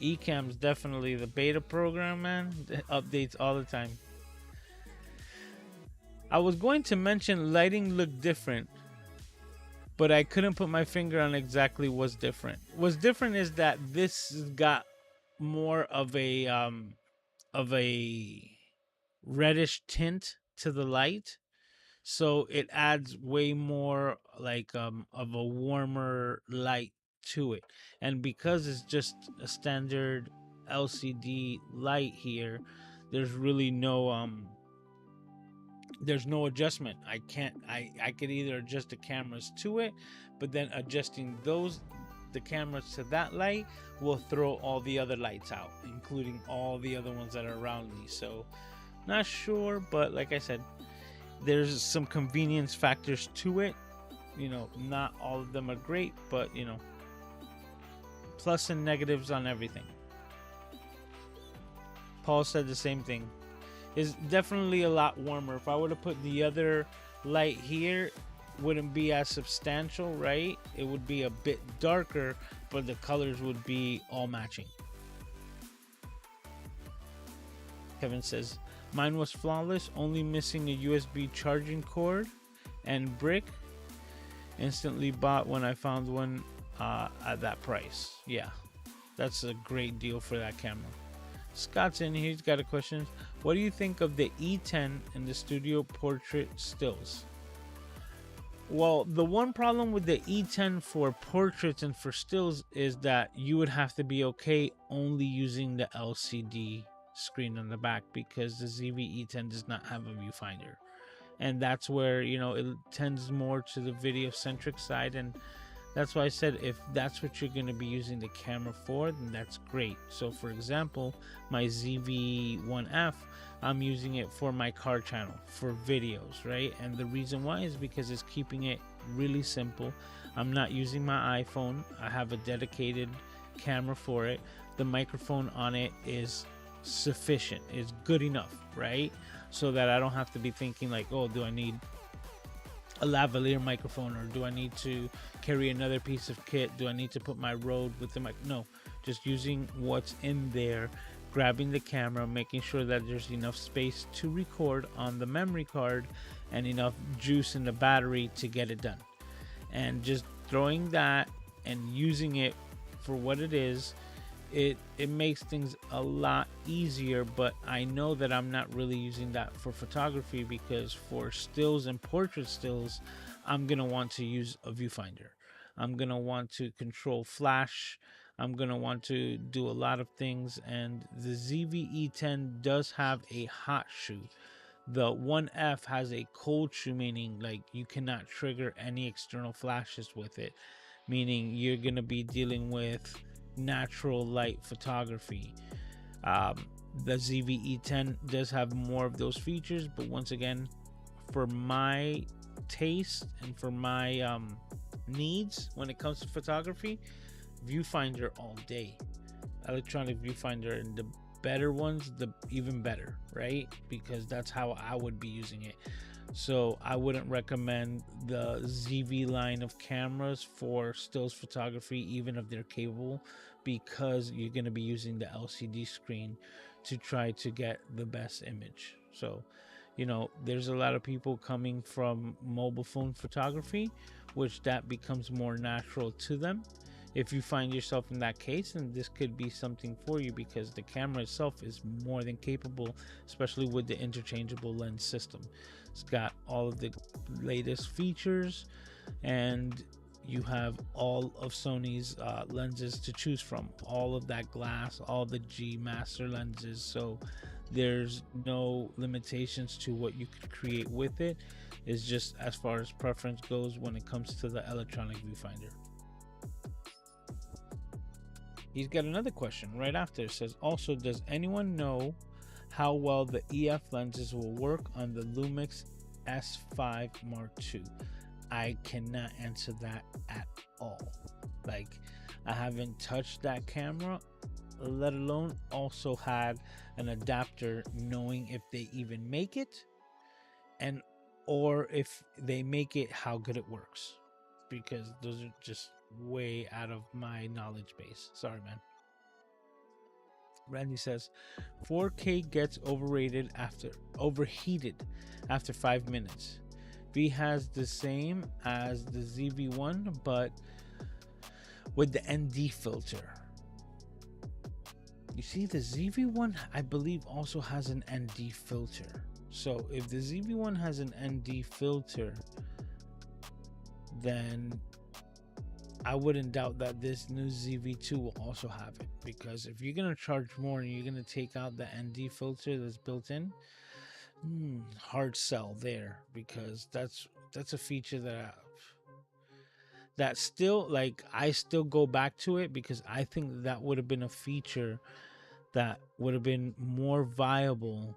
Ecamm's definitely the beta program, man. Updates all the time. I was going to mention lighting looked different, but I couldn't put my finger on exactly what's different. What's different is that this got more of a reddish tint to the light, so it adds way more like of a warmer light to it. And because it's just a standard LCD light here, there's really no there's no adjustment. I could either adjust the cameras to it, but then adjusting the cameras to that light will throw all the other lights out, including all the other ones that are around me. So not sure, but like I said, there's some convenience factors to it. You know, not all of them are great, but you know, plus and negatives on everything. Paul said the same thing. It's definitely a lot warmer. If I were to put the other light here, wouldn't be as substantial, right? It would be a bit darker, but the colors would be all matching. Kevin says, mine was flawless, only missing a USB charging cord and brick. Instantly bought when I found one at that price. Yeah, that's a great deal for that camera. Scott's in here, he's got a question. What do you think of the E10 and the studio portrait stills? Well, the one problem with the E10 for portraits and for stills is that you would have to be okay only using the LCD screen on the back, because the ZV-E10 does not have a viewfinder, and that's where, you know, it tends more to the video centric side. And that's why I said, if that's what you're going to be using the camera for, then that's great. So for example, my ZV-1F, I'm using it for my car channel for videos, right? And the reason why is because it's keeping it really simple. I'm not using my iPhone. I have a dedicated camera for it. The microphone on it is sufficient, is good enough, right? So that I don't have to be thinking like, oh, do I need a lavalier microphone, or do I need to carry another piece of kit? Do I need to put my Rode with the mic? No, just using what's in there, grabbing the camera, making sure that there's enough space to record on the memory card and enough juice in the battery to get it done. And just throwing that and using it for what it is, it makes things a lot easier. But I know that I'm not really using that for photography, because for stills and portrait stills, I'm gonna want to use a viewfinder. I'm gonna want to control flash. I'm gonna want to do a lot of things, and the ZV-E10 does have a hot shoe. The 1F has a cold shoe, meaning like you cannot trigger any external flashes with it, meaning you're gonna be dealing with natural light photography. The ZV-E10 does have more of those features, but once again, for my taste and for my needs when it comes to photography, viewfinder all day. Electronic viewfinder, and the better ones, the even better, right? Because that's how I would be using it. So I wouldn't recommend the ZV line of cameras for stills photography, even if they're capable, because you're going to be using the LCD screen to try to get the best image. So, you know, there's a lot of people coming from mobile phone photography, which that becomes more natural to them. If you find yourself in that case, then this could be something for you, because the camera itself is more than capable, especially with the interchangeable lens system. It's got all of the latest features, and you have all of Sony's lenses to choose from, all of that glass, all the G master lenses. So there's no limitations to what you could create with it. It's just as far as preference goes when it comes to the electronic viewfinder. He's got another question right after. It says, also, does anyone know how well the EF lenses will work on the Lumix S5 Mark II? I cannot answer that at all. Like, I haven't touched that camera, let alone also had an adapter, knowing if they even make it, and or if they make it, how good it works, because those are just way out of my knowledge base. Sorry, man. Randy says 4K gets overheated after 5 minutes. V has the same as the ZV-1, but with the ND filter. You see, the ZV-1, I believe, also has an ND filter. So if the ZV-1 has an ND filter, then I wouldn't doubt that this new ZV-2 will also have it, because if you're going to charge more and you're going to take out the ND filter that's built in, hard sell there, because that's a feature that still, like, I still go back to it, because I think that would have been a feature that would have been more viable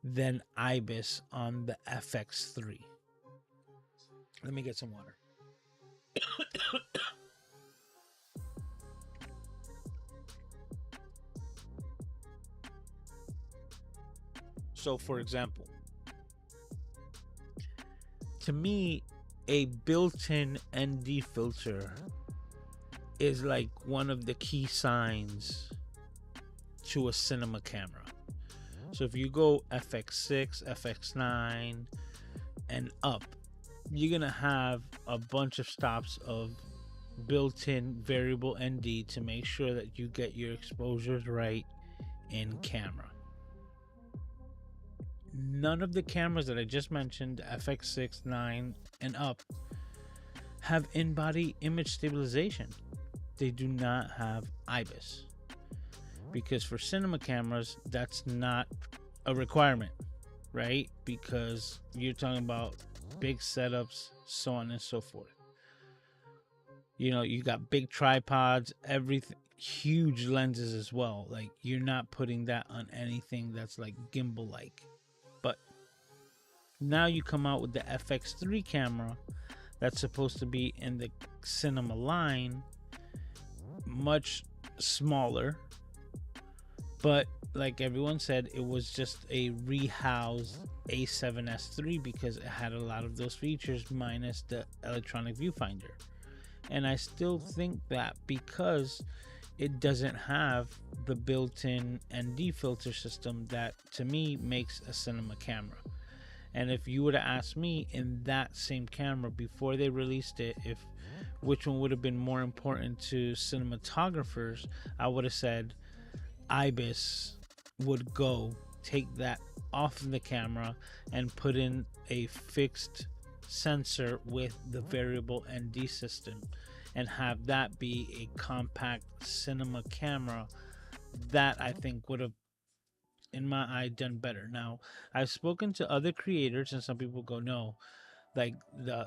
than IBIS on the FX3. Let me get some water. So, for example, to me, a built-in ND filter is like one of the key signs to a cinema camera. So if you go FX6, FX9 and up, you're gonna have a bunch of stops of built-in variable ND to make sure that you get your exposures right in camera. None of the cameras that I just mentioned, FX6, 9 and up, have in-body image stabilization. They do not have IBIS, because for cinema cameras, that's not a requirement, right? Because you're talking about big setups, so on and so forth. You know, you got big tripods, everything, huge lenses as well. Like, you're not putting that on anything that's like gimbal like. But now you come out with the FX3 camera that's supposed to be in the cinema line, much smaller, but like everyone said, it was just a rehoused A7S III because it had a lot of those features minus the electronic viewfinder. And I still think that because it doesn't have the built-in ND filter system, that to me makes a cinema camera. And if you were to ask me in that same camera before they released it, if which one would have been more important to cinematographers, I would have said IBIS would go take that off of the camera and put in a fixed sensor with the variable ND system and have that be a compact cinema camera. That I think would have, in my eye, done better. Now, I've spoken to other creators and some people go, no, like the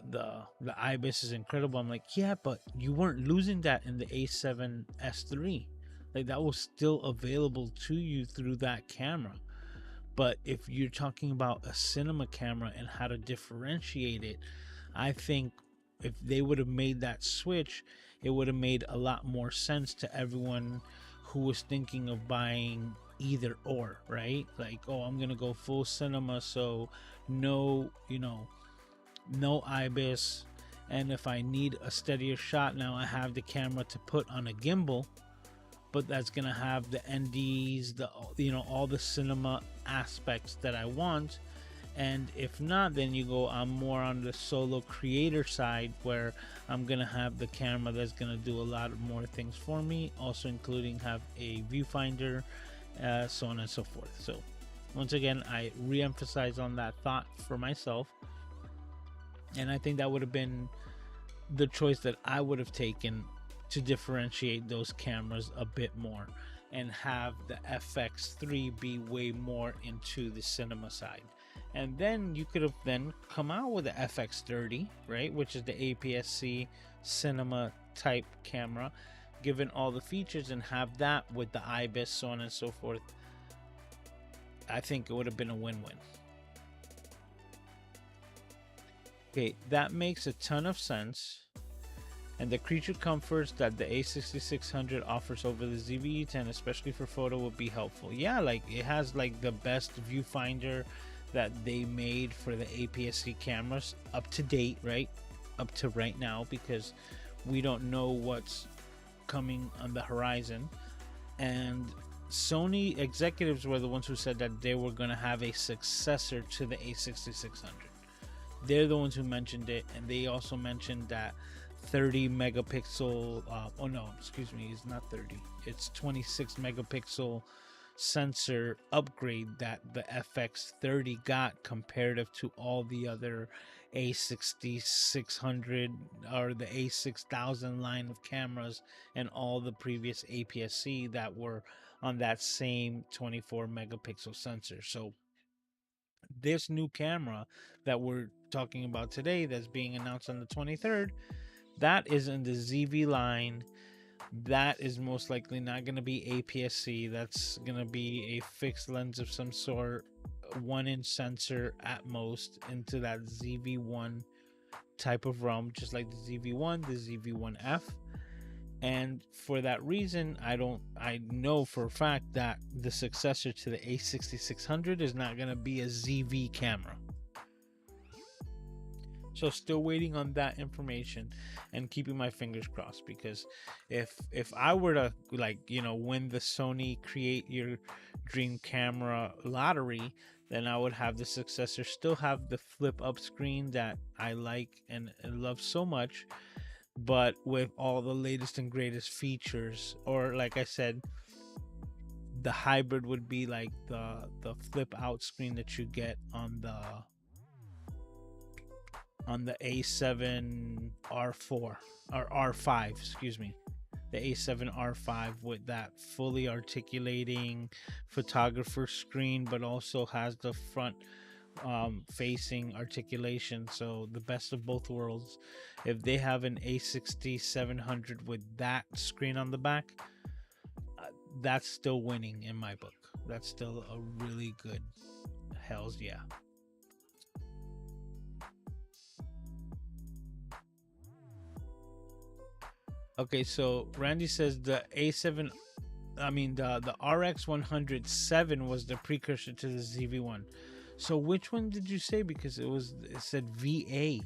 IBIS is incredible. I'm like, yeah, but you weren't losing that in the A7S III. Like, that was still available to you through that camera. But if you're talking about a cinema camera and how to differentiate it, I think if they would have made that switch, it would have made a lot more sense to everyone who was thinking of buying either or, right? Like, oh, I'm gonna go full cinema, so no, no IBIS, and if I need a steadier shot, now I have the camera to put on a gimbal, but that's gonna have the NDs, the all the cinema aspects that I want. And if not, then you go, I'm more on the solo creator side where I'm gonna have the camera that's gonna do a lot of more things for me, also including have a viewfinder, so on and so forth. So once again, I re-emphasize on that thought for myself, and I think that would have been the choice that I would have taken to differentiate those cameras a bit more and have the FX3 be way more into the cinema side. And then you could have then come out with the FX30, right, which is the APS-C cinema type camera, given all the features, and have that with the IBIS, so on and so forth. I think it would have been a win-win. Okay, that makes a ton of sense. And the creature comforts that the A6600 offers over the ZV-10, especially for photo, would be helpful. Yeah, like it has like the best viewfinder that they made for the APS-C cameras up to date, right? Up to right now, because we don't know what's coming on the horizon. And Sony executives were the ones who said that they were going to have a successor to the A6600. They're the ones who mentioned it, and they also mentioned that 30 megapixel oh no, excuse me, it's not 30, it's 26 megapixel sensor upgrade that the FX30 got comparative to all the other A6600 or the A6000 line of cameras and all the previous APS-C that were on that same 24 megapixel sensor. So this new camera that we're talking about today, that's being announced on the 23rd, that is in the ZV line. That is most likely not going to be APS-C. That's going to be a fixed lens of some sort, 1-inch sensor at most, into that ZV-1 type of realm, just like the ZV-1, the ZV-1F. And for that reason, I know for a fact that the successor to the A6600 is not going to be a ZV camera. So still waiting on that information and keeping my fingers crossed, because if I were to, like, win the Sony Create Your Dream Camera lottery, then I would have the successor still have the flip up screen that I like and love so much, but with all the latest and greatest features. Or like I said, the hybrid would be like the flip out screen that you get on the A7R4 or R5, excuse me, the A7R5, with that fully articulating photographer screen, but also has the front facing articulation. So the best of both worlds. If they have an A6700 with that screen on the back, that's still winning in my book. That's still a really good, hells yeah. Okay, so Randy says the A7, I mean the RX 107 was the precursor to the ZV-1. So which one did you say? Because it said VA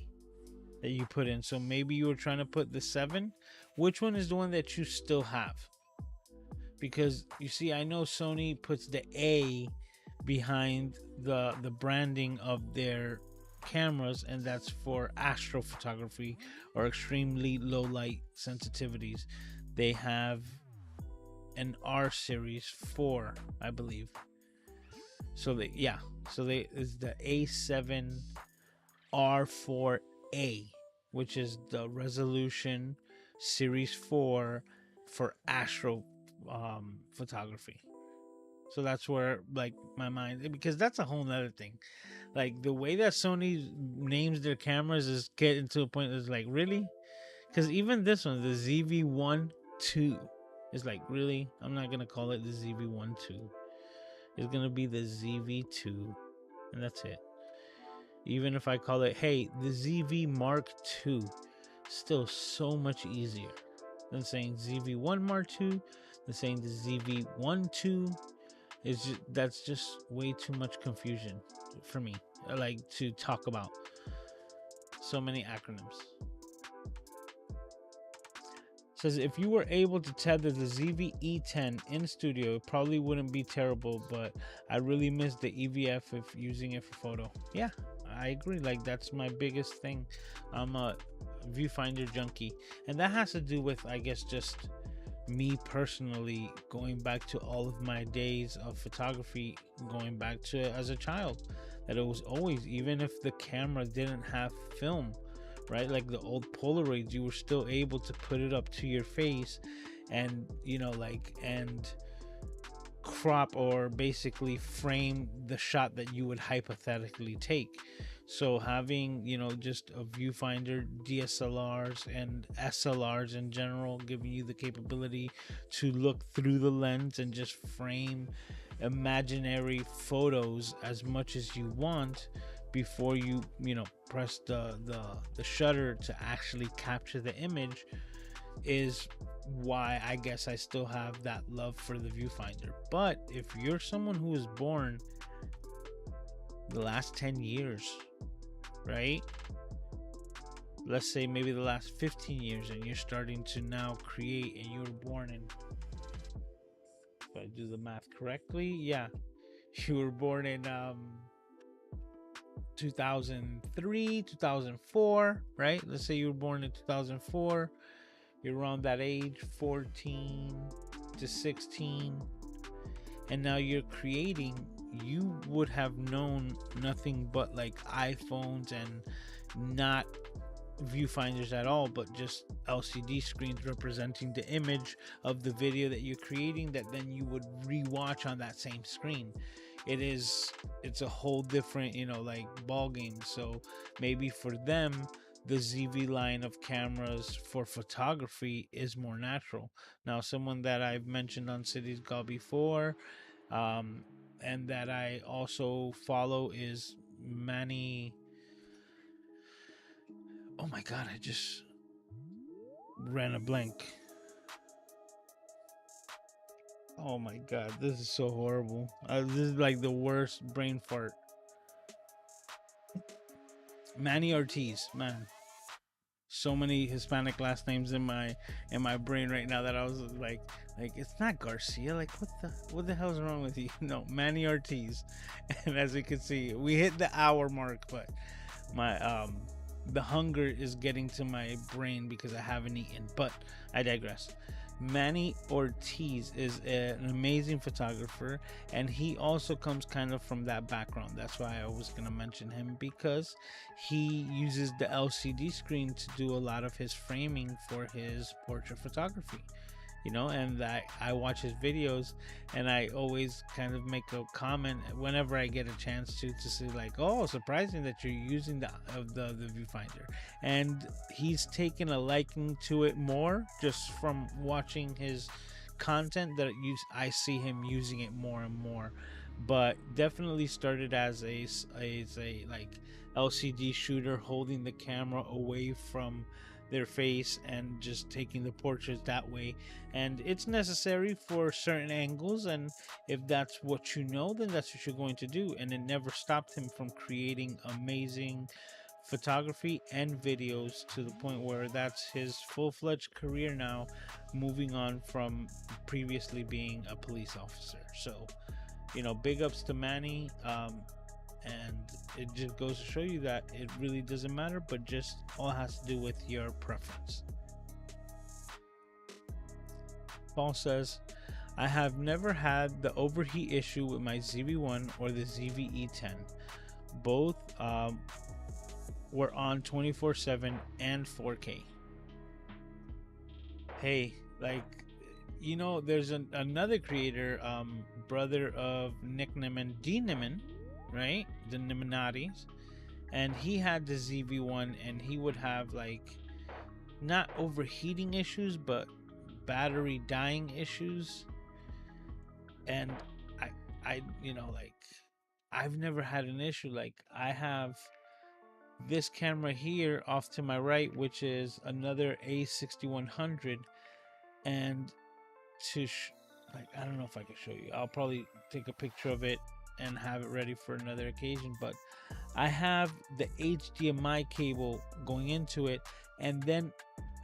that you put in. So maybe you were trying to put the 7. Which one is the one that you still have? Because you see, I know Sony puts the A behind the branding of their cameras, and that's for astrophotography or extremely low light sensitivities. They have an R series 4, I believe. So they is the A7 R4A, which is the resolution series 4 for astro photography. So that's where like my mind, because that's a whole nother thing. Like the way that Sony names their cameras is getting to a point that's like, really? Because even this one, the ZV-1 2, is like, really? I'm not gonna call it the ZV-1 2. It's gonna be the ZV-2, and that's it. Even if I call it, hey, the ZV Mark II, still so much easier than saying ZV-1 Mark II, than saying the ZV-1 2. That's just way too much confusion for me. Like to talk about so many acronyms. Says if you were able to tether the ZV-E10 in studio, it probably wouldn't be terrible, but I really miss the EVF if using it for photo. Yeah, I agree. Like that's my biggest thing. I'm a viewfinder junkie, and that has to do with, I guess, just me personally going back to all of my days of photography, going back to as a child, that it was always, even if the camera didn't have film, right, like the old Polaroids, you were still able to put it up to your face and and crop or basically frame the shot that you would hypothetically take. So having, just a viewfinder, DSLRs and SLRs in general, giving you the capability to look through the lens and just frame imaginary photos as much as you want before you press the shutter to actually capture the image, is why I guess I still have that love for the viewfinder. But if you're someone who was born the last 10 years, right? Let's say maybe the last 15 years, and you're starting to now create, and you were born in, if I do the math correctly, yeah, you were born in 2003, 2004, right? Let's say you were born in 2004. You're around that age, 14 to 16, and now you're creating. You would have known nothing but like iPhones and not viewfinders at all, but just LCD screens representing the image of the video that you're creating, that then you would rewatch on that same screen. It's a whole different like ball game. So maybe for them, the ZV line of cameras for photography is more natural. Now, someone that I've mentioned on Cities Gal before, and that I also follow, is Manny. Oh my god, I just ran a blank. Oh my god, this is so horrible. This is like the worst brain fart. Manny Ortiz, man. So many Hispanic last names in my brain right now that I was like it's not Garcia. Like what the hell's wrong with you? No, Manny Ortiz. And as you can see, we hit the hour mark, but my the hunger is getting to my brain because I haven't eaten. But I digress. Manny Ortiz is an amazing photographer, and he also comes kind of from that background. That's why I was going to mention him, because he uses the LCD screen to do a lot of his framing for his portrait photography. And I watch his videos, and I always kind of make a comment whenever I get a chance to say like, oh, surprising that you're using the viewfinder. And he's taken a liking to it more just from watching his content, that I see him using it more and more. But definitely started as a like LCD shooter, holding the camera away from their face and just taking the portraits that way. And it's necessary for certain angles, and if that's what you know, then that's what you're going to do. And it never stopped him from creating amazing photography and videos, to the point where that's his full-fledged career now, moving on from previously being a police officer. So, you know, big ups to Manny. And it just goes to show you that it really doesn't matter, but just all has to do with your preference. Paul says, I have never had the overheat issue with my ZV-1 or the ZV-E10. Both were on 24/7 and 4K. Hey, like, you know, there's another creator, brother of Nick Nimmin, D Nimmin, right? The Nimminatis. And he had the ZV-1, and he would have, like, not overheating issues, but battery dying issues. And I you know, like, I've never had an issue. Like, I have this camera here off to my right, which is another A6100, and like, I don't know if I can show you. I'll probably take a picture of it and have it ready for another occasion, but I have the HDMI cable going into it, and then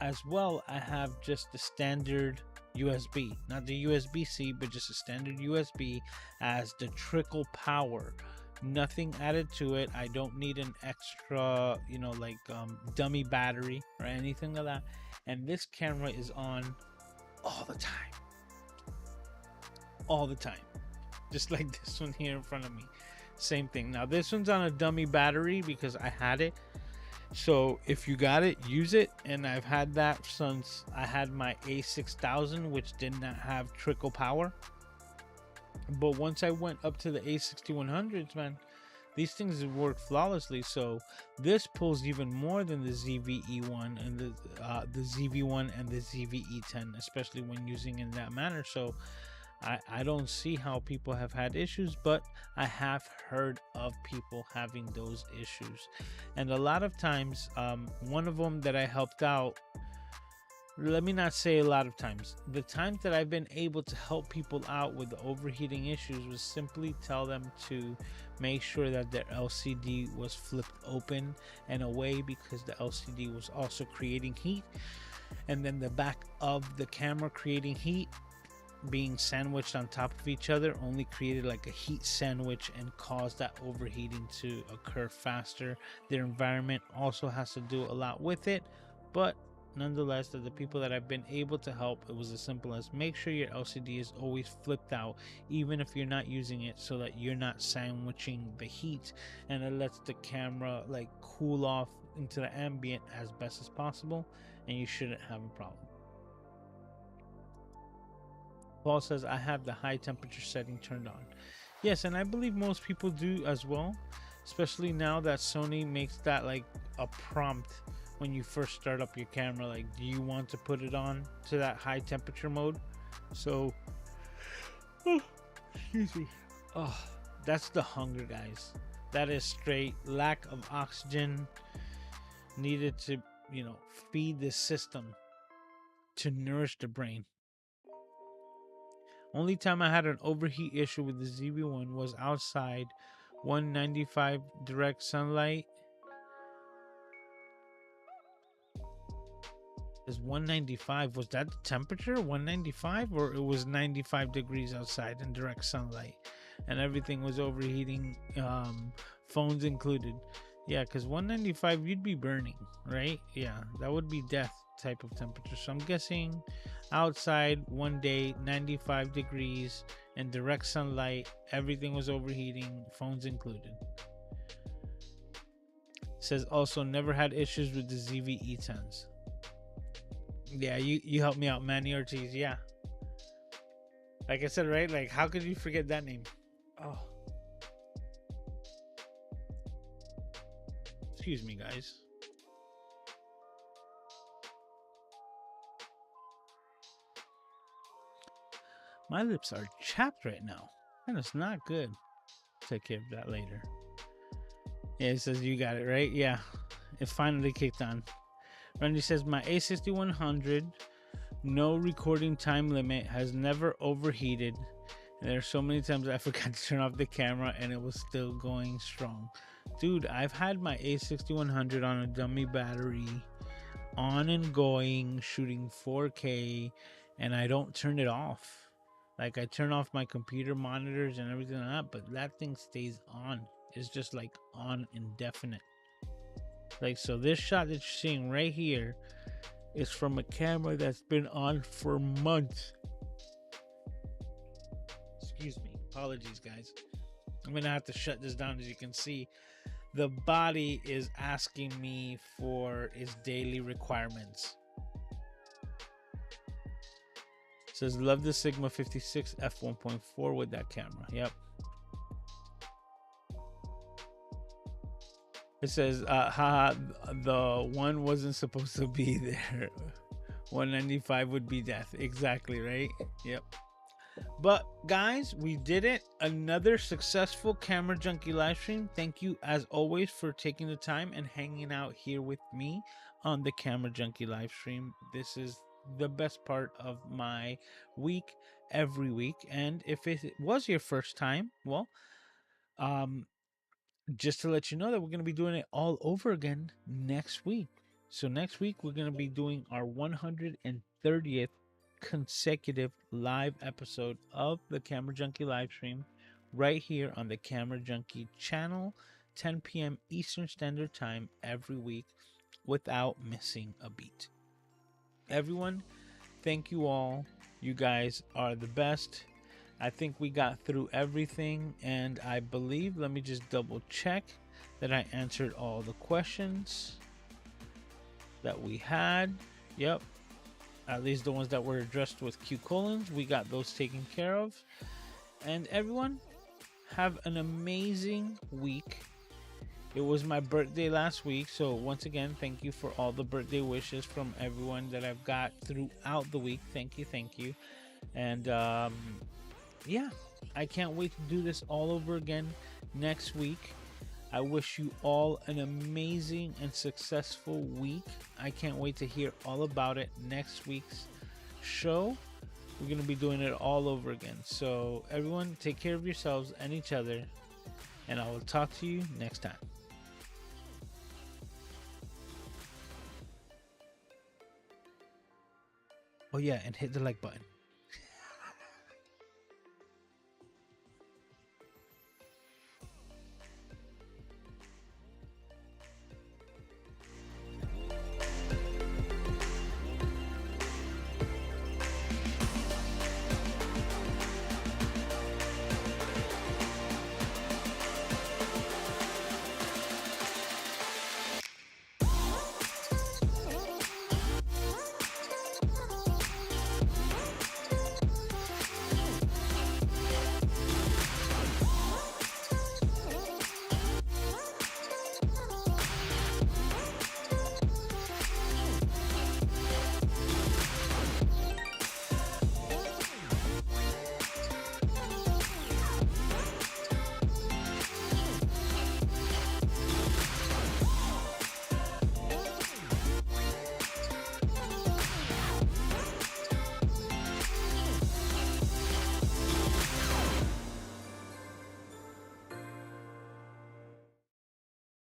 as well I have just the standard USB, not the USB-C, but just a standard USB as the trickle power. Nothing added to it. I don't need an extra, you know, like dummy battery or anything like that. And this camera is on all the time, just like this one here in front of me. Same thing. Now this one's on a dummy battery because I had it. So if you got it, use it. And I've had that since I had my A6000, which did not have trickle power. But once I went up to the A6100s, man, these things work flawlessly. So this pulls even more than the ZV-E1 and the ZV-1 and the ZV-E10, especially when using in that manner. So I don't see how people have had issues, but I have heard of people having those issues. And a lot of times, one of them that I helped out, let me not say a lot of times, the times that I've been able to help people out with the overheating issues was simply tell them to make sure that their LCD was flipped open and away, because the LCD was also creating heat, and then the back of the camera creating heat being sandwiched on top of each other only created like a heat sandwich and caused that overheating to occur faster. Their environment also has to do a lot with it, but nonetheless, the people that I've been able to help, it was as simple as make sure your LCD is always flipped out, even if you're not using it, so that you're not sandwiching the heat, and it lets the camera like cool off into the ambient as best as possible, and you shouldn't have a problem. Paul says, I have the high temperature setting turned on. Yes, and I believe most people do as well, especially now that Sony makes that like a prompt when you first start up your camera, like, do you want to put it on to that high temperature mode? So, excuse me. Oh, that's the hunger, guys. That is straight lack of oxygen needed to, you know, feed the system to nourish the brain. Only time I had an overheat issue with the ZV-1 was outside, 195 direct sunlight. Is 195, was that the temperature? 195, or it was 95 degrees outside in direct sunlight and everything was overheating, phones included? Yeah, because 195 you'd be burning, right? Yeah, that would be death type of temperature. So I'm guessing outside one day, 95 degrees and direct sunlight, everything was overheating, phones included. Says also never had issues with the ZV-E10s. Yeah, you helped me out, Manny Ortiz. Yeah, like I said, right? Like, how could you forget that name? Oh, excuse me, guys. My lips are chapped right now, and it's not good. Take care of that later. Yeah, it says you got it right. Yeah, it finally kicked on. Randy says, my A6100, no recording time limit, has never overheated. And there are so many times I forgot to turn off the camera and it was still going strong. Dude, I've had my A6100 on a dummy battery, on and going, shooting 4K, and I don't turn it off. Like, I turn off my computer monitors and everything like that, but that thing stays on. It's just like on indefinite. Like, so this shot that you're seeing right here is from a camera that's been on for months. Excuse me. Apologies, guys. I'm gonna have to shut this down. As you can see, the body is asking me for its daily requirements. It says, love the Sigma 56 f1.4 with that camera. Yep. It says, haha, the one wasn't supposed to be there. 195 would be death. Exactly, right? Yep. But guys, we did it. Another successful Camera Junkie live stream. Thank you as always for taking the time and hanging out here with me on the Camera Junkie live stream. This is the best part of my week every week. And if it was your first time, well, just to let you know that we're going to be doing it all over again next week. So next week we're going to be doing our 130th consecutive live episode of the Camera Junkie live stream right here on the Camera Junkie channel, 10 p.m. Eastern Standard Time every week without missing a beat. Everyone, thank you all. You guys are the best. I think we got through everything, and I believe, let me just double check that I answered all the questions that we had. Yep, at least the ones that were addressed with Q colons, we got those taken care of. And everyone, have an amazing week. It was my birthday last week, so once again, thank you for all the birthday wishes from everyone that I've got throughout the week. Thank you. And yeah, I can't wait to do this all over again next week. I wish you all an amazing and successful week. I can't wait to hear all about it next week's show. We're going to be doing it all over again. So everyone, take care of yourselves and each other, and I will talk to you next time. Oh yeah, and hit the like button.